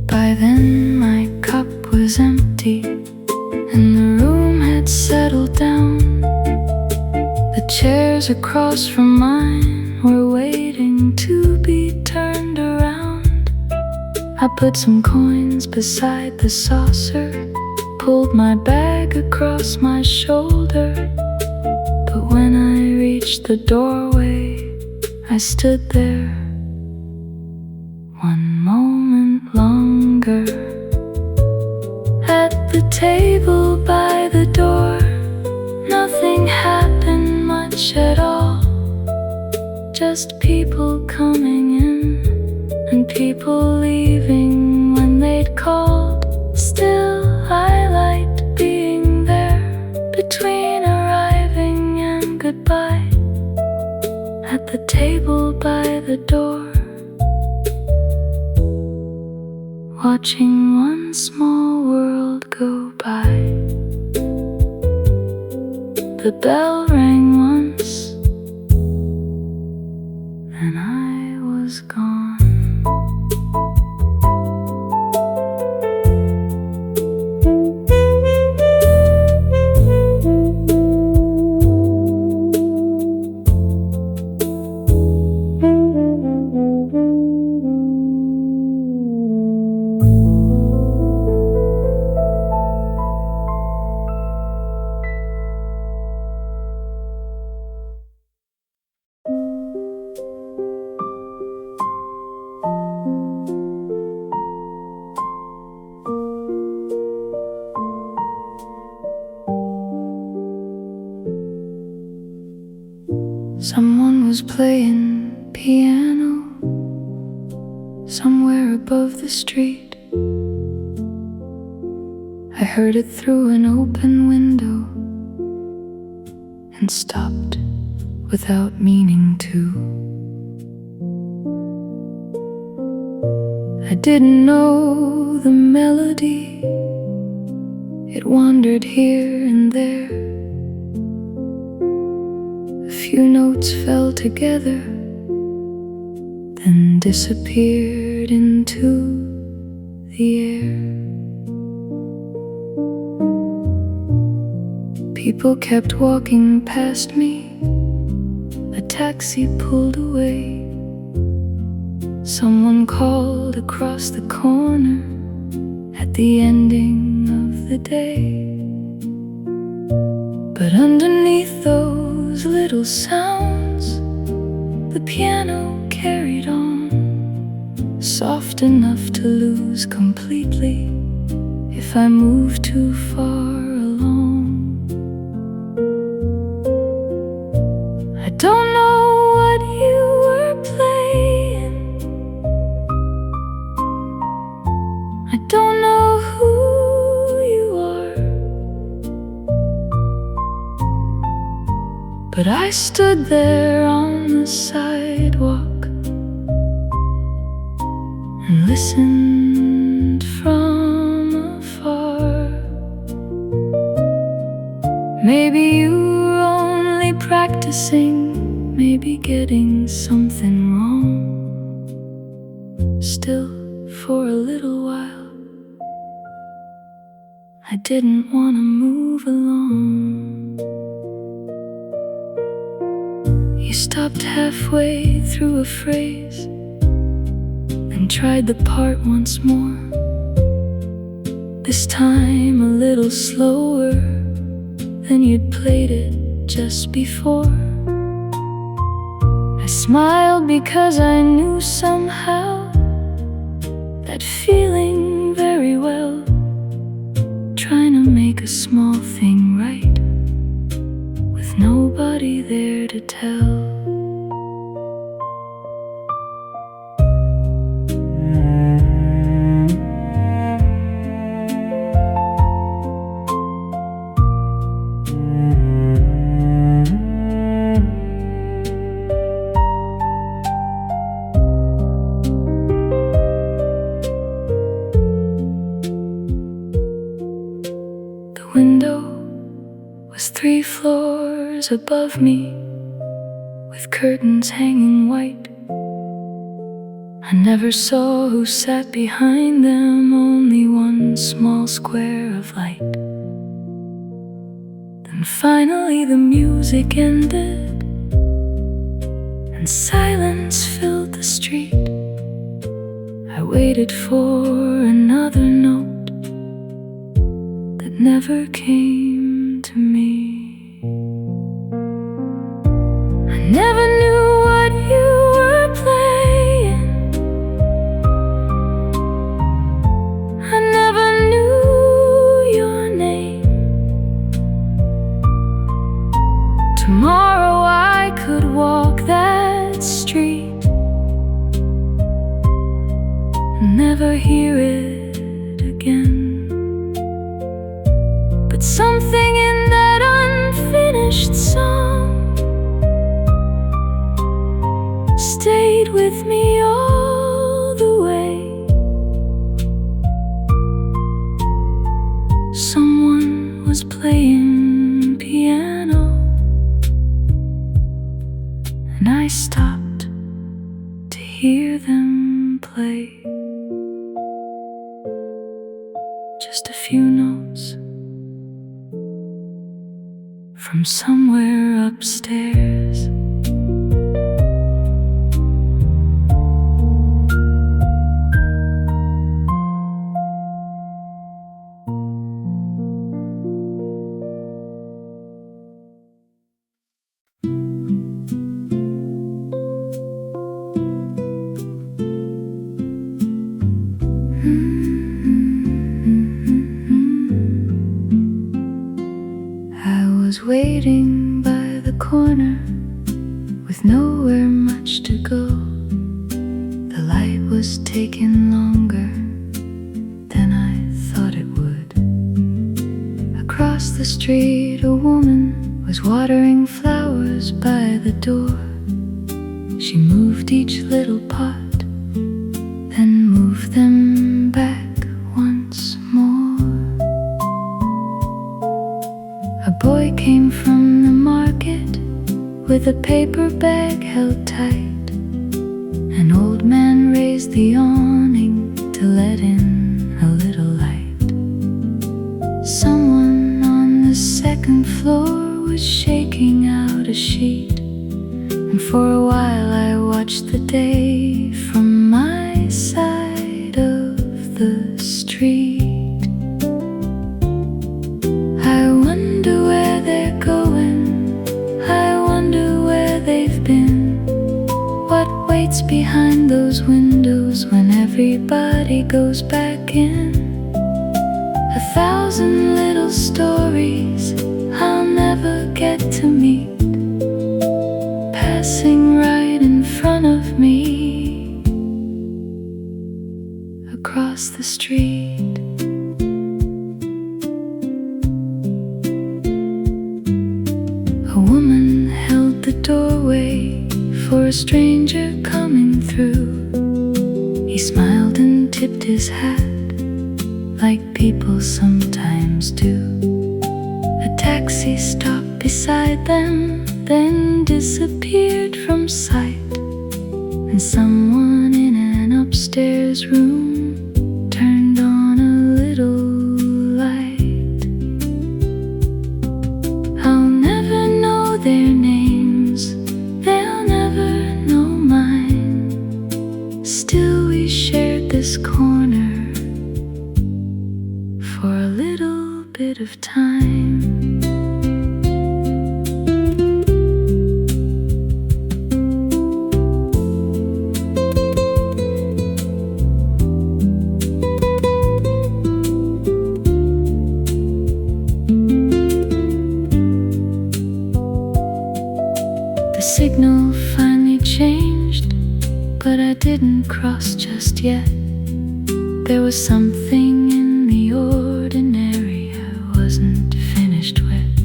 By then my cup was empty and the room had settled down. The chairs across from mine were waiting to be turned around. I put some coins beside the saucer, pulled my bag across my shoulder. But when I reached the doorway, I stood there one moment longer. At the table by the door, nothing happened much at all. Just people coming in and people leaving when they'd called. Still, I liked being there, between arriving and goodbye. At the table by the door, watching one small world go by. The bell rang once, and I was gone. Someone was playing piano somewhere above the street. I heard it through an open window and stopped without meaning to. I didn't know the melody. It wandered here and there. A few notes fell together, then disappeared into the air. People kept walking past me. A taxi pulled away. Someone called across the corner at the ending of the day. But underneath those little sounds, the piano carried on, soft enough to lose completely if I moved too far along. I don't know what you were playing. I don't know who you are. But I stood there on the sidewalk and listened from afar. Maybe you were only practicing, maybe getting something wrong. Still, for a little while, I didn't want to move along. You stopped halfway through a phrase and tried the part once more. This time a little slower than you'd played it just before. I smiled because I knew somehow that feeling very well, trying to make a small thing right with nobody there to tell. The window was 3 floors above me, with curtains hanging white. I never saw who sat behind them, only one small square of light. Then finally the music ended, and silence filled the street. I waited for another note that never came to me. I never knew what you were playing, I never knew your name. Tomorrow I could walk that street and never hear it again. But something in that unfinished song stayed with me all the way. Someone was playing piano, and I stopped to hear them play. Just a few notes from somewhere upstairs. Waiting by the corner with nowhere much to go. The light was taking longer than I thought it would. Across the street a woman was watering flowers by the door. She moved each little pot, then moved them back once more. A boy came from the market with a paper bag held tight. An old man raised the awning to let in a little light. Someone on the second floor was shaking out a sheet, and for a while I watched the day from my side of the street. I wonder where they're going, I wonder where they've been. What waits behind those windows when everybody goes back in? 1,000 little stories I'll never get to meet, passing right in front of me across the street. A woman held for a stranger coming through. He smiled and tipped his hat like people sometimes do. A taxi stopped beside them, then disappeared from sight. And someone in an upstairs room turned on a little light. I'll never know their names, they'll never know mine. Still we shared this corner for a little bit of time. The signal finally changed, but I didn't cross just yet. There was something in the ordinary I wasn't finished with.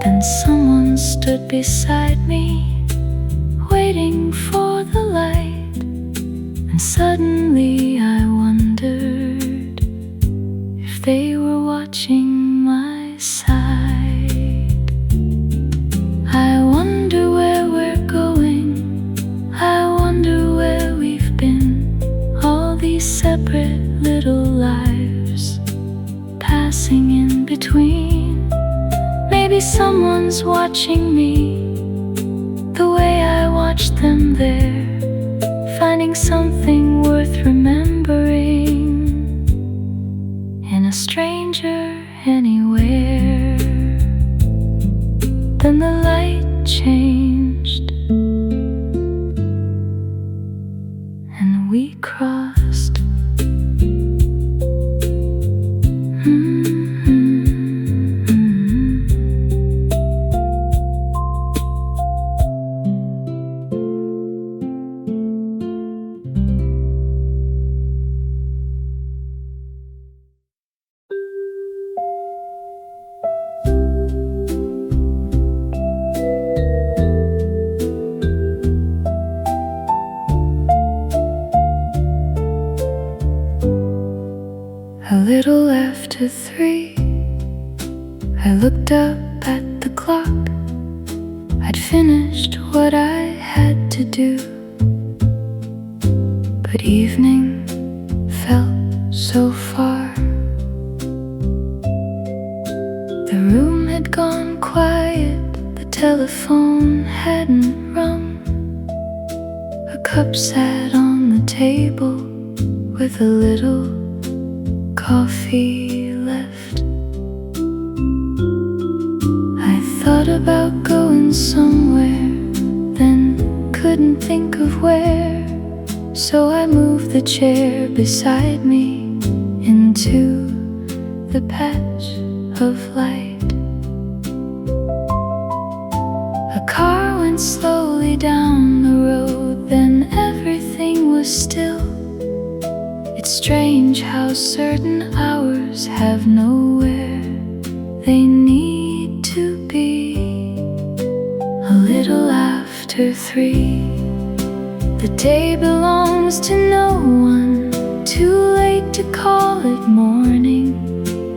Then someone stood beside me, waiting for the light. And suddenly I wondered if they were watching my side. I wonder where we're going, I wonder where we've been. All these separate little lives passing in between. Maybe someone's watching me the way I watched them there, finding something worth remembering in a stranger anywhere. Then the light changed and we crossed. A little after 3, I looked up at the clock. I'd finished what I had to do, but evening felt so far. The room had gone quiet, the telephone hadn't rung. A cup sat on the table with a little coffee left. I thought about going somewhere, then couldn't think of where. So I moved the chair beside me into the patch of light. A car went slowly down the road, then everything was still. It's strange how certain hours have nowhere they need to be. A little after 3, the day belongs to no one. Too late to call it morning,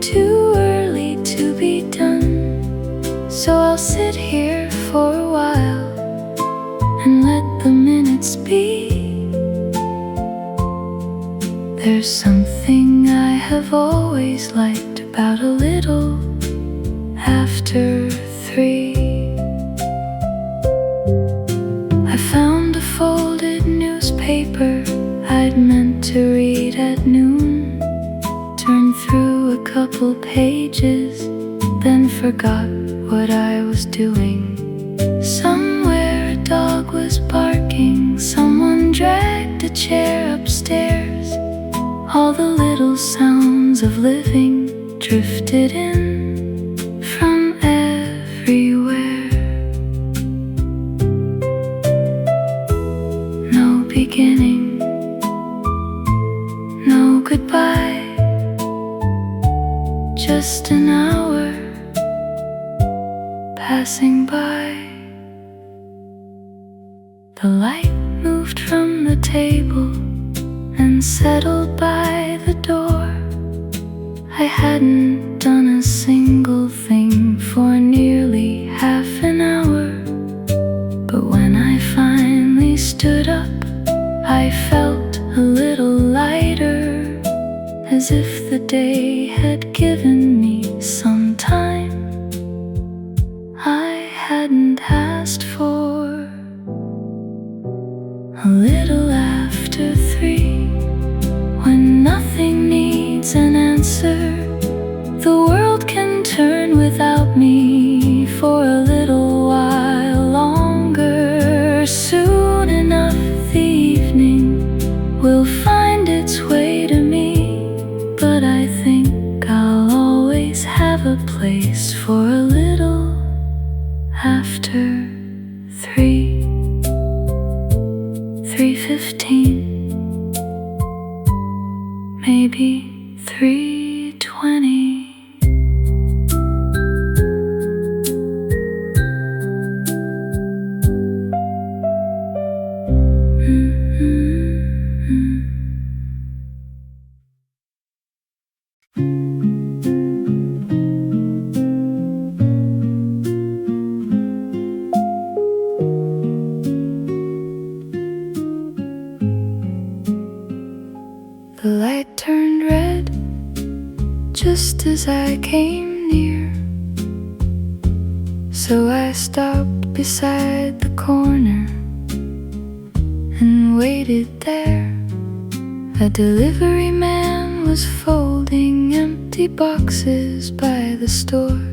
too early to be done. So I'll sit here for a while and let the minutes be. There's something I have always liked about a little after 3. I found a folded newspaper I'd meant to read at noon. Turned through a couple pages, then forgot what I was doing. Somewhere a dog was barking, someone dragged a chair upstairs. All the little sounds of living drifted in from everywhere. No beginning, no goodbye, just an hour passing by. The light moved from the table and settled by the door. I hadn't done a single thing for nearly half an hour, but when I finally stood up, I felt a little lighter, as if the day had given me some time I hadn't asked for. A little after 3, when nothing needs an answer, the world can turn without me for a little while longer. Soon enough the evening will find its way to me, but I think I'll always have a place for a little after 3. 3:15, maybe 3:20. The light turned red just as I came near, so I stopped beside the corner and waited there. A delivery man was folding empty boxes by the store.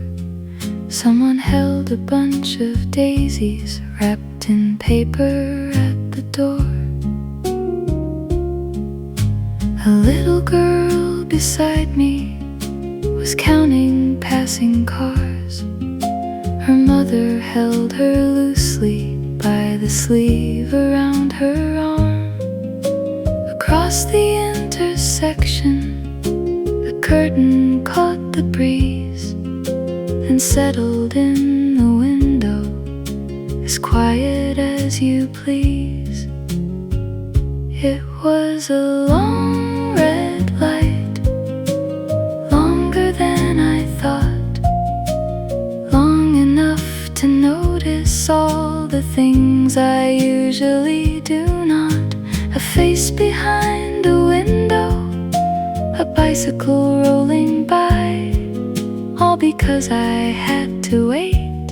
Someone held a bunch of daisies wrapped in paper at the door. A little girl beside me was counting passing cars. Her mother held her loosely by the sleeve around her arm. Across the intersection, the curtain caught the breeze and settled in the window, as quiet as you please. It was a long red light, longer than I thought, long enough to notice all the things I usually do not. A face behind a window, a bicycle rolling by, all because I had to wait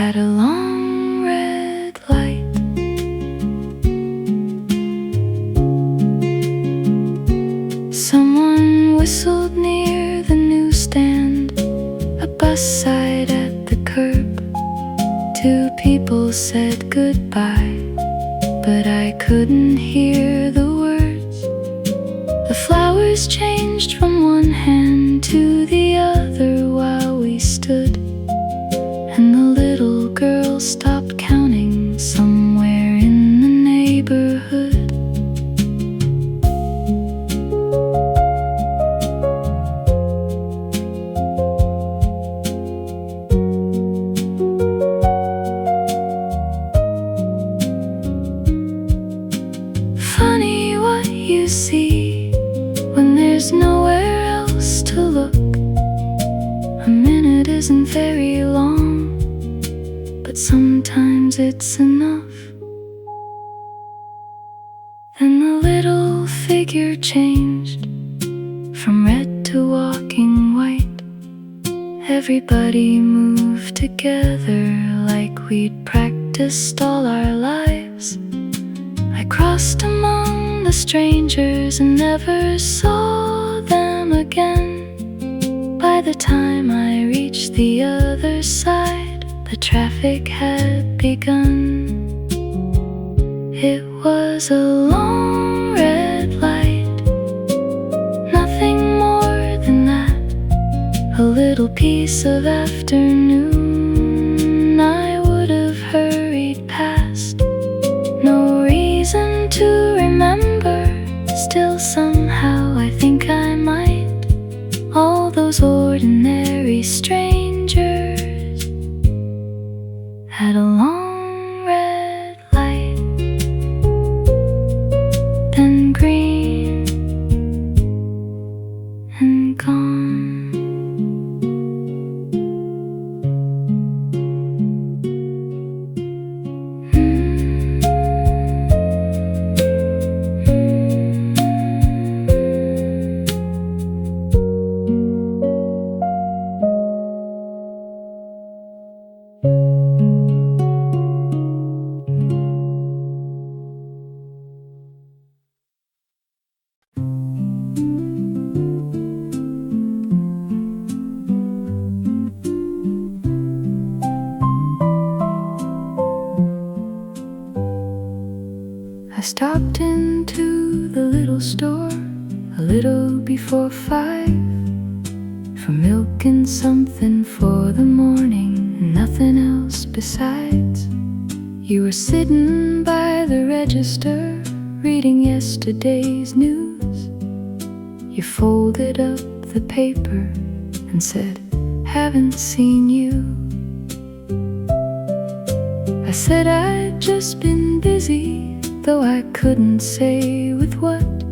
at a long red light. Someone whistled near the newsstand, a bus sighed at the curb. 2 people said goodbye, but I couldn't hear the words. The flowers changed from one hand to the other while we stood, and the little girl stopped counting somewhere in the neighborhood. Funny what you see when there's nowhere else to look. A minute isn't very long, but sometimes it's enough. Then the little figure changed from red to walking white. Everybody moved together like we'd practiced all our lives. I crossed among the strangers and never saw them again. By the time I reached the other side, the traffic had begun. It was a long red light, nothing more than that. A little piece of afternoon I would have hurried past. No reason to remember, still somehow I think I might. All those ordinary strangers had a long stopped into the little store a little before 5 for milk and something for the morning, nothing else besides. You were sitting by the register reading yesterday's news. You folded up the paper and said, "Haven't seen you." I said I'd just been busy, though I couldn't say with what.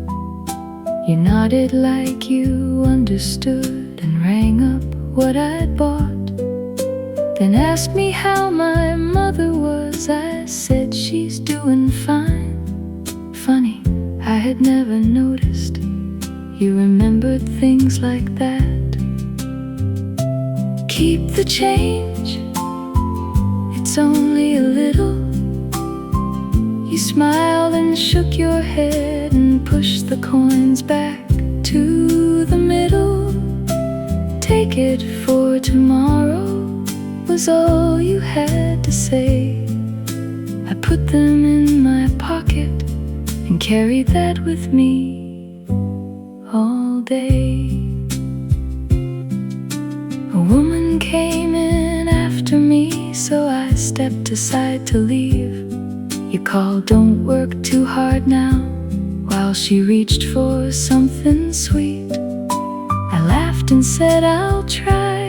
You nodded like you understood and rang up what I'd bought. Then asked me how my mother was. I said she's doing fine. Funny, I had never noticed you remembered things like that. Keep the change, it's only a little. You smiled and shook your head and pushed the coins back to the middle. Take it for tomorrow was all you had to say. I put them in my pocket and carried that with me all day. A woman came in after me, so I stepped aside to leave. You called, "Don't work too hard now," while she reached for something sweet. I laughed and said, "I'll try."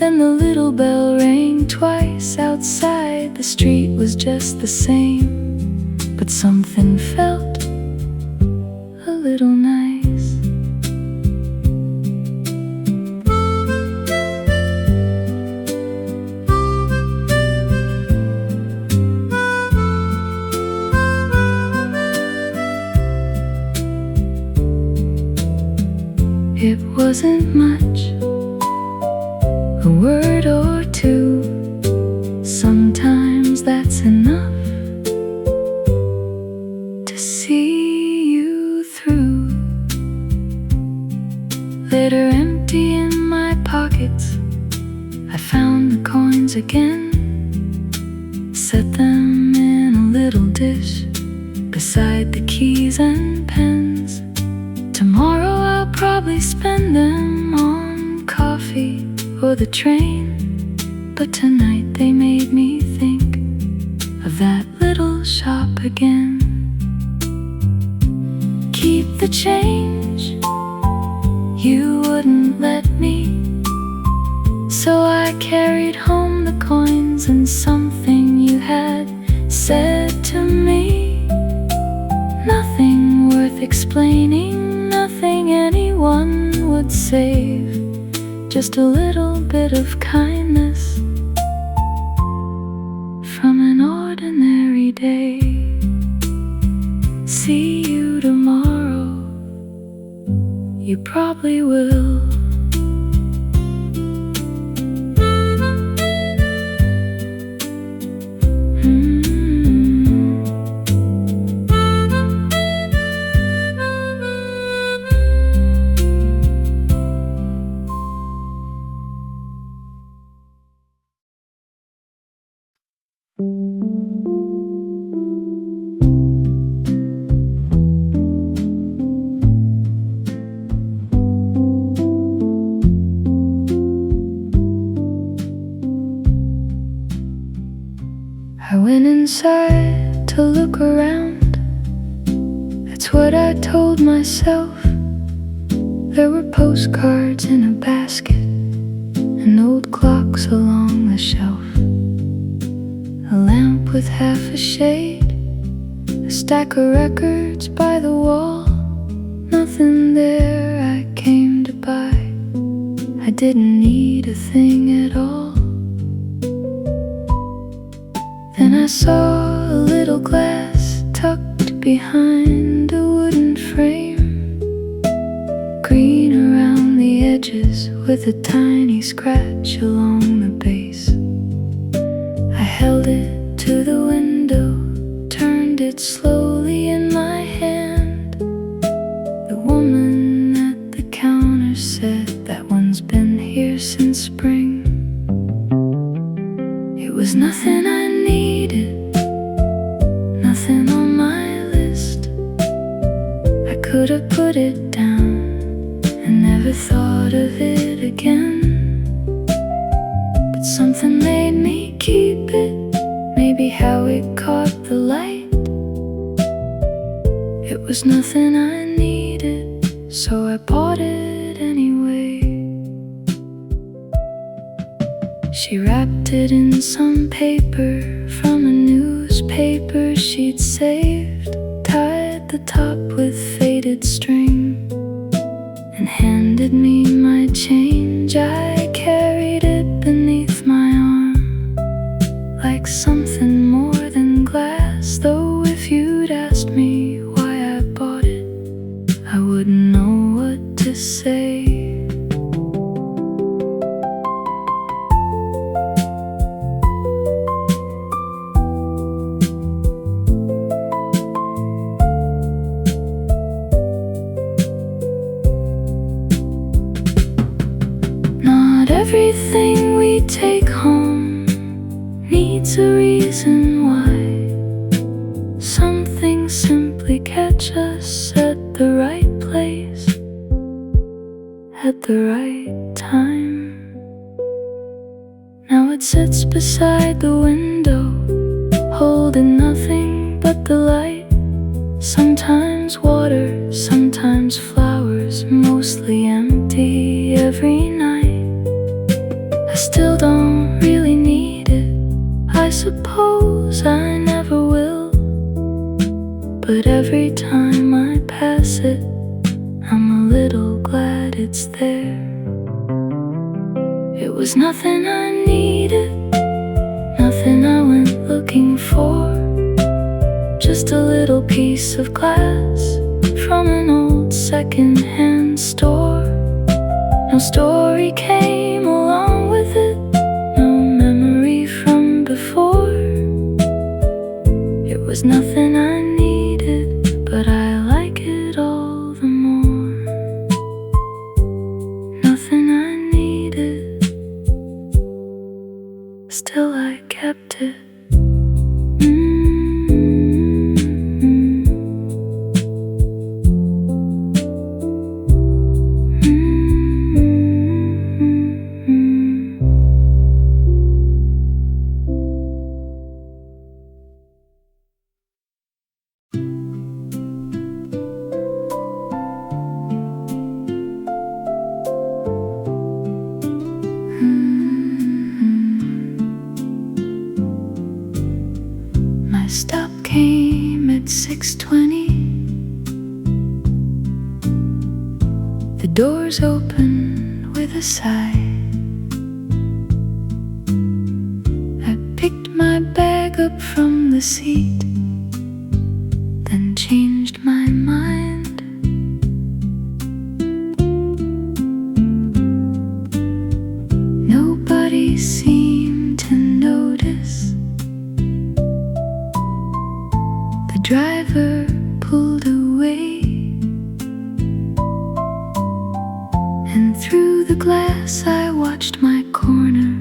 Then the little bell rang twice. Outside the street was just the same, but something felt a little nice. It wasn't much, a word or two. Sometimes that's enough to see you through. Later, empty in my pockets, I found the coins again. Set them in a little dish beside the keys and pens. Tomorrow I'll probably spend them on coffee or the train, but tonight they made me think of that little shop again. Keep the change, you wouldn't let me, so I carried home the coins and something you had said to me. Nothing worth explaining, nothing anyone would save, just a little bit of kindness from an ordinary day. See you tomorrow, you probably will. I went inside to look around. That's what I told myself. There were postcards in a basket and old clocks along the shelf. A lamp with half a shade, a stack of records by the wall. Nothing there I came to buy. I didn't need a thing at all. Then I saw a little glass tucked behind a wooden frame, green around the edges with a tiny scratch along the base. I held it to the window, turned it slowly in my hand. The woman at the counter said, "That one's been here since spring." It was nothing I needed, nothing on my list. could have put it down and never thought of it again. But something made me keep it. Maybe how it caught the light. It was nothing I needed, so I bought it anyway. She wrapped it in some paper from a newspaper she'd saved, tied the top with faded string, and handed me my change. I carried it beneath my arm like something more than glass. Though if you'd asked me why I bought it, I wouldn't know what to say. Everything we take home needs a reason why. Some things simply catch us at the right place, at the right time. Now it sits beside the window, holding nothing but the light. Sometimes water, sometimes flowers, mostly empty every night. I still don't really need it, I suppose I never will. But every time I pass it, I'm a little glad it's there. It was nothing I needed, nothing I went looking for. Just a little piece of glass from an old second-hand store. No story came along with it, no memory from before. It was nothing I needed, but I like it all the more. Nothing I needed, still I kept it. My stop came at 6:20. The doors open with a sigh. I picked my bag up from the seat, then changed my mind. Nobody seemed to notice. The driver pulled away, and through the glass I watched my corner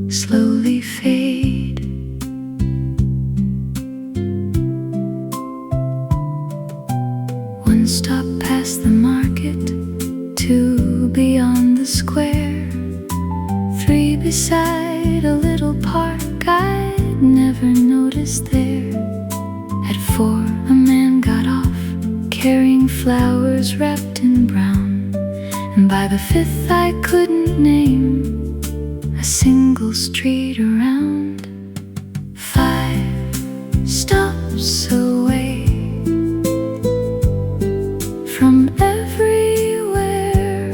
slowly fade. One stop past the market, two beyond the square, three beside a little park I'd never noticed there. At 4 a man got off, carrying flowers wrapped in brown, and by the 5th I couldn't name a single street around. 5 stops away from everywhere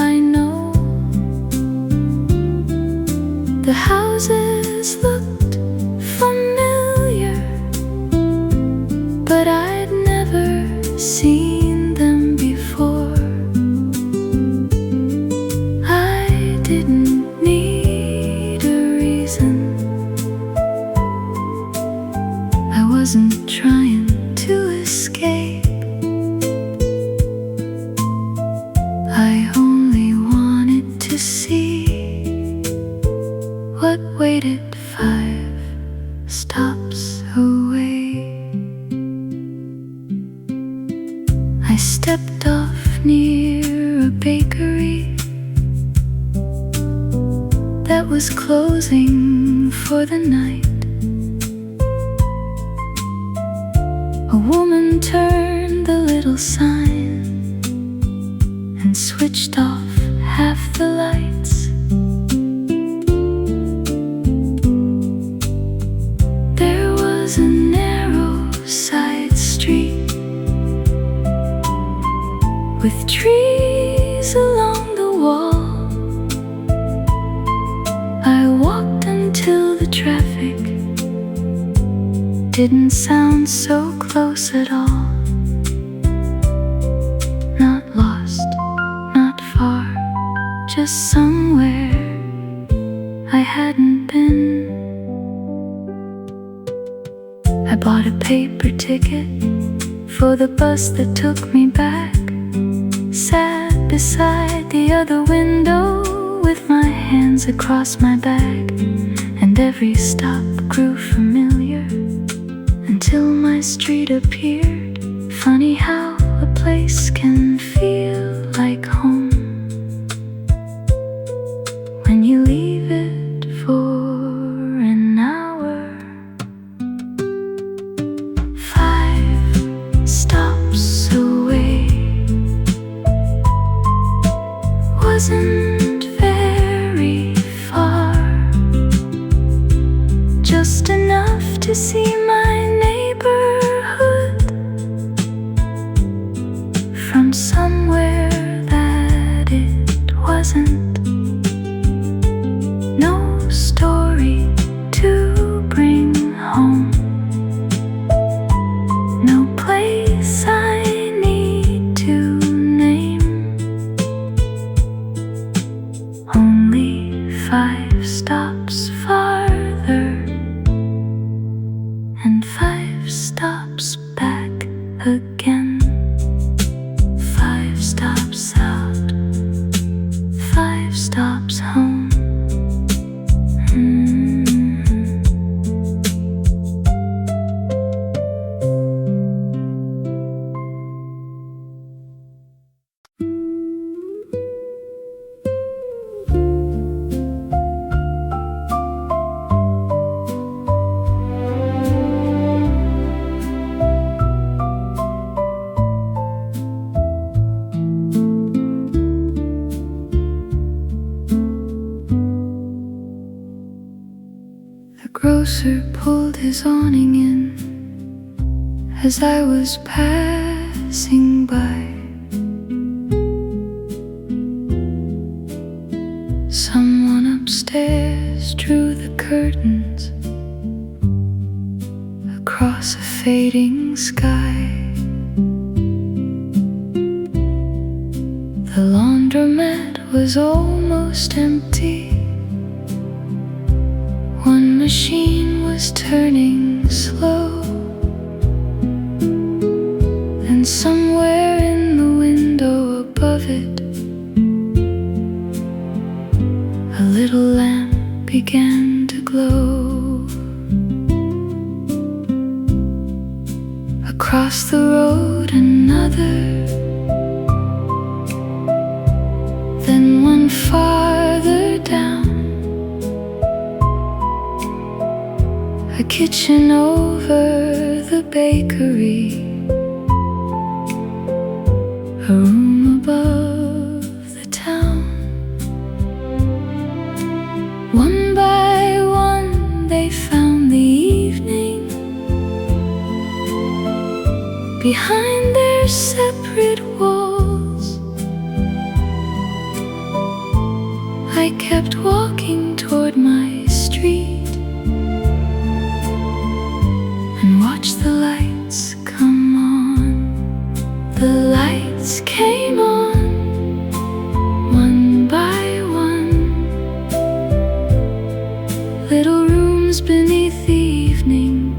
I know. The houses looked familiar, but I'd never seen them before. I didn't need a reason, I wasn't trying to escape. I only wanted to see what waited 5 stops away. I stepped off near a bakery that was closing for the night. A woman turned the little sign and switched off half the lights. There was a narrow side street with trees along the wall. I walked until the traffic didn't sound so close at all. Not lost, not far, just somewhere I hadn't been. I bought a paper ticket for the bus that took me back. Sat beside the other window with my hands across my back, and every stop grew familiar until my street appeared. Funny how a place can feel like home when you leave it for an hour. 5 stops away wasn't very far, just enough to see my neighborhood from somewhere that it wasn't. No story to bring home, no place I need to name. Only 5 stops farther and 5 stops back again. 5 stops out, 5 stops home. The grocer pulled his awning in as I was passing by. Someone upstairs drew the curtains across a fading sky. The laundromat was almost empty. One machine was turning slow, and somewhere in the window above it, a little lamp began to glow. Across the road another, then one farther down. A kitchen over the bakery, a room above the town. One by one they found the evening behind their separate walls. I kept walking toward my street and watch the lights come on. The lights came on, one by one. Little rooms beneath the evening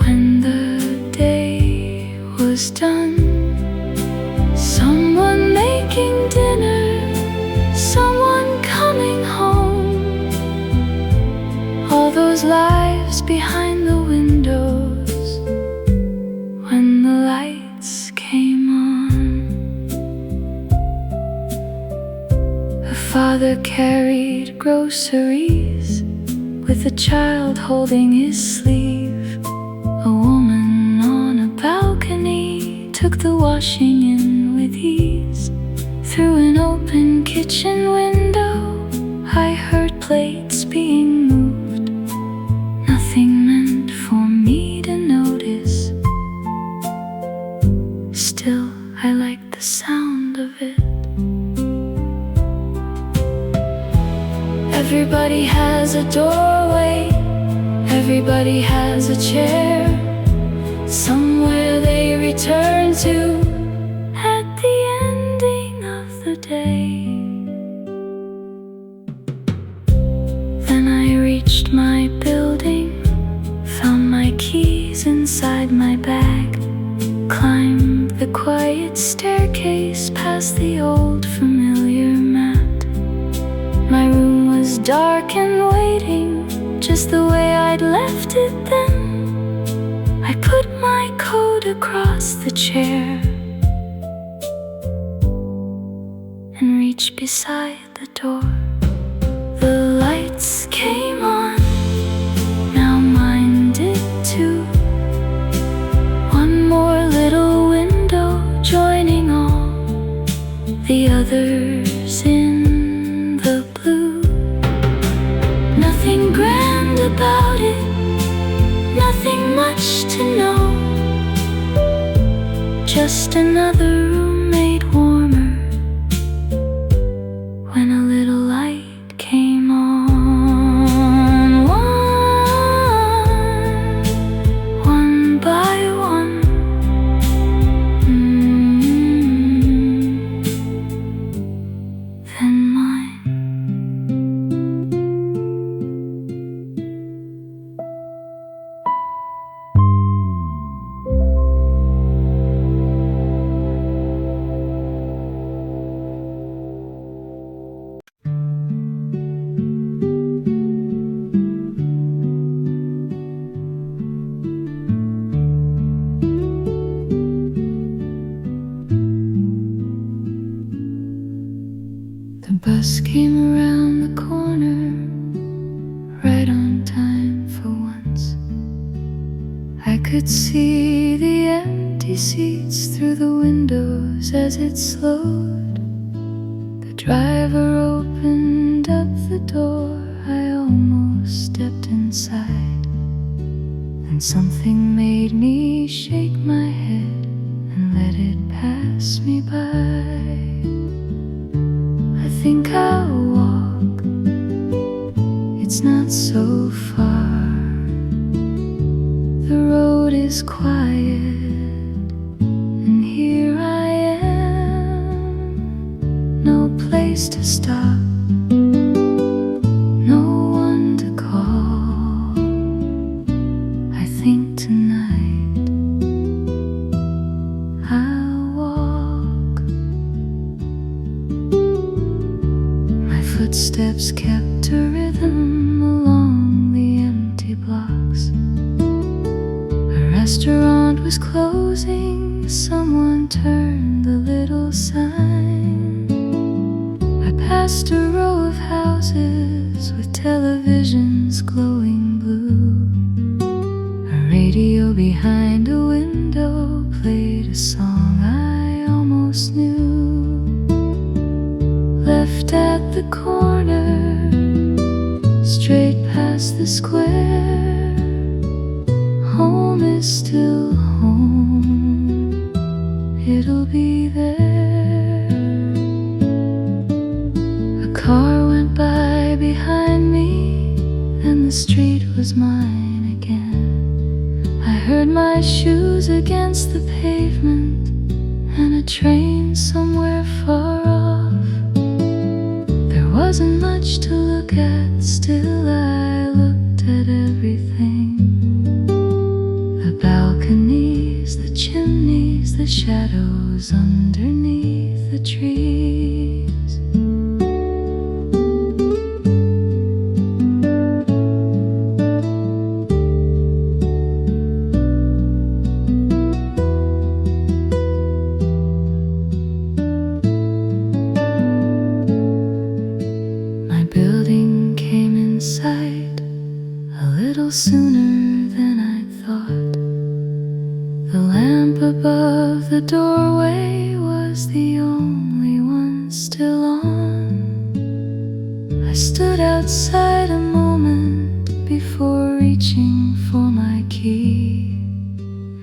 when the day was done. Someone making dinner, someone coming home. All those lives behind the windows when the lights came on. mother carried groceries with a child holding his sleeve. A woman on a balcony took the washing in with ease. Through an open kitchen window I heard plates being moved. Nothing meant for me to notice. Still, I like the sound of it. Everybody has a doorway, everybody has a chair, somewhere they return to at the ending of the day. Then I reached my building, found my keys inside my bag, climbed the quiet staircase past the old familiar mat. My room was dark and waiting, just the way I'd left it then. I put my coat across the chair and reached beside the door. The lights came on, now mine did too. One more little window joining all the others in the blue. Nothing grand about it, nothing much to know, just another room made warmer when a little light came on. One by one. Then mine. The bus came around the corner, right on time for once. I could see the empty seats through the windows as it slowed. The driver opened up the door, I almost stepped inside. And something made me shake my head and let it pass me by. I think I'll walk, it's not so far. The road is quiet, and here I am. No place to stop, no one to call. I think tonight I'll walk. My footsteps kept a rhythm along the empty blocks. A restaurant was closing, someone turned the little sign. I passed a row of houses with televisions glowing blue. A radio behind a window played a song I almost knew. Left at the corner, straight past the square. Home is still home, it'll be there. A car went by behind me, and the street was mine again. I heard my shoes against the pavement, and a train somewhere far off. There wasn't much to look at, still I looked at everything. The balconies, the chimneys, the shadows underneath the trees. little sooner than I thought. The lamp above the doorway was the only one still on. I stood outside a moment before reaching for my key.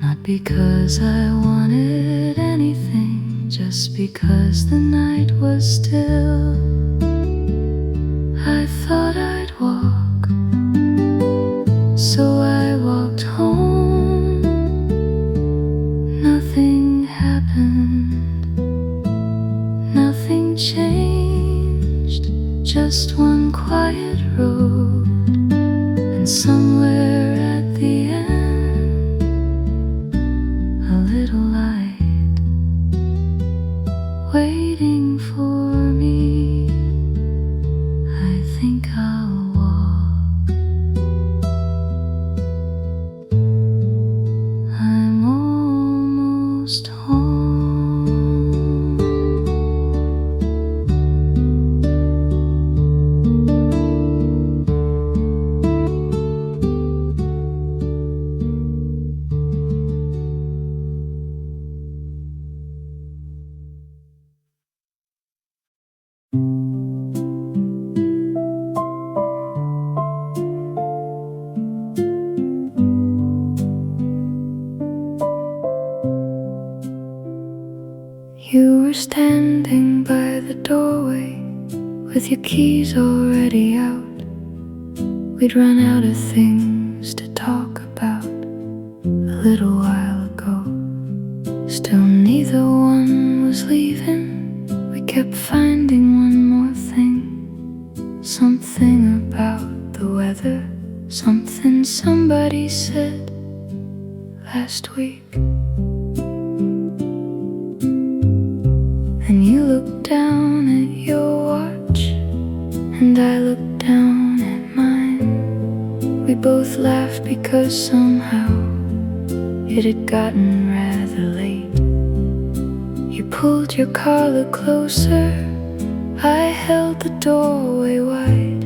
Not because I wanted anything, just because the night was still. I thought I'd walk, so I walked home. Nothing happened, nothing changed, just one quiet road, and somewhere at the end, a little light waiting for me. I think I'll walk. I'm almost home. You were standing by the doorway with your keys already out. We'd run out of things to talk about a little while ago. Still neither one was leaving. We kept finding one more thing. Something about the weather, something somebody said last week. And you looked down at your watch, and I looked down at mine. We both laughed because somehow it had gotten rather late. You pulled your collar closer, I held the doorway wide.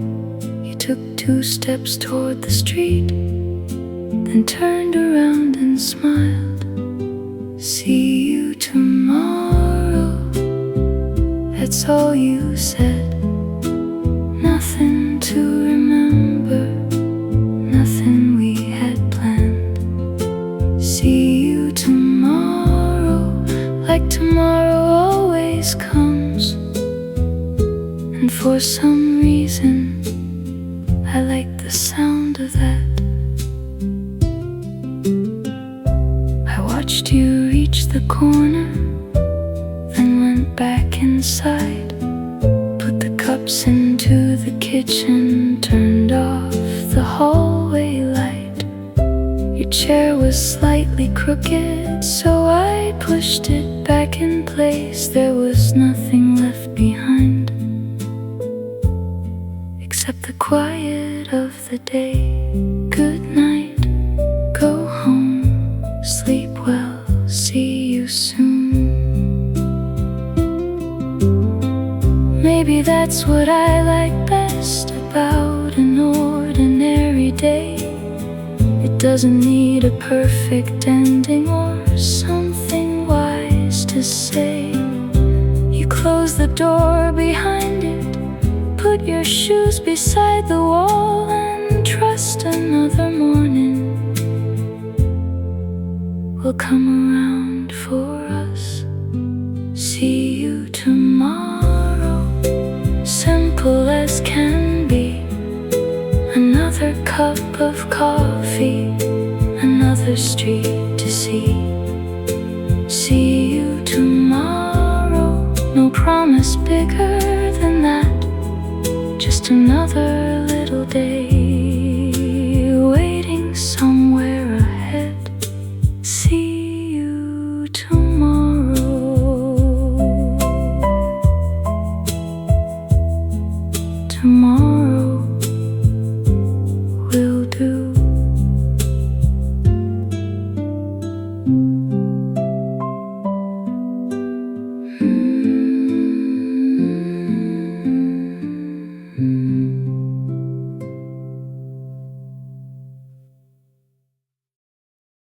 You took 2 steps toward the street, then turned around and smiled. See you tomorrow. That's all you said. Nothing to remember, nothing we had planned. See you tomorrow, like tomorrow always comes. And for some reason, I like the sound of that. I watched you reach the corner, then went back inside, put the cups into the kitchen, turned off the hallway light. Your chair was slightly crooked, so I pushed it back in place. There was nothing left behind except the quiet of the day. Good night, go home, sleep well, see you soon. Maybe that's what I like best about an ordinary day. It doesn't need a perfect ending or something wise to say. You close the door behind it, put your shoes beside the wall, and trust another morning will come around for us. See you tomorrow, simple as can be. Another cup of coffee, another street to see. See you tomorrow, no promise bigger than that. Just another little day.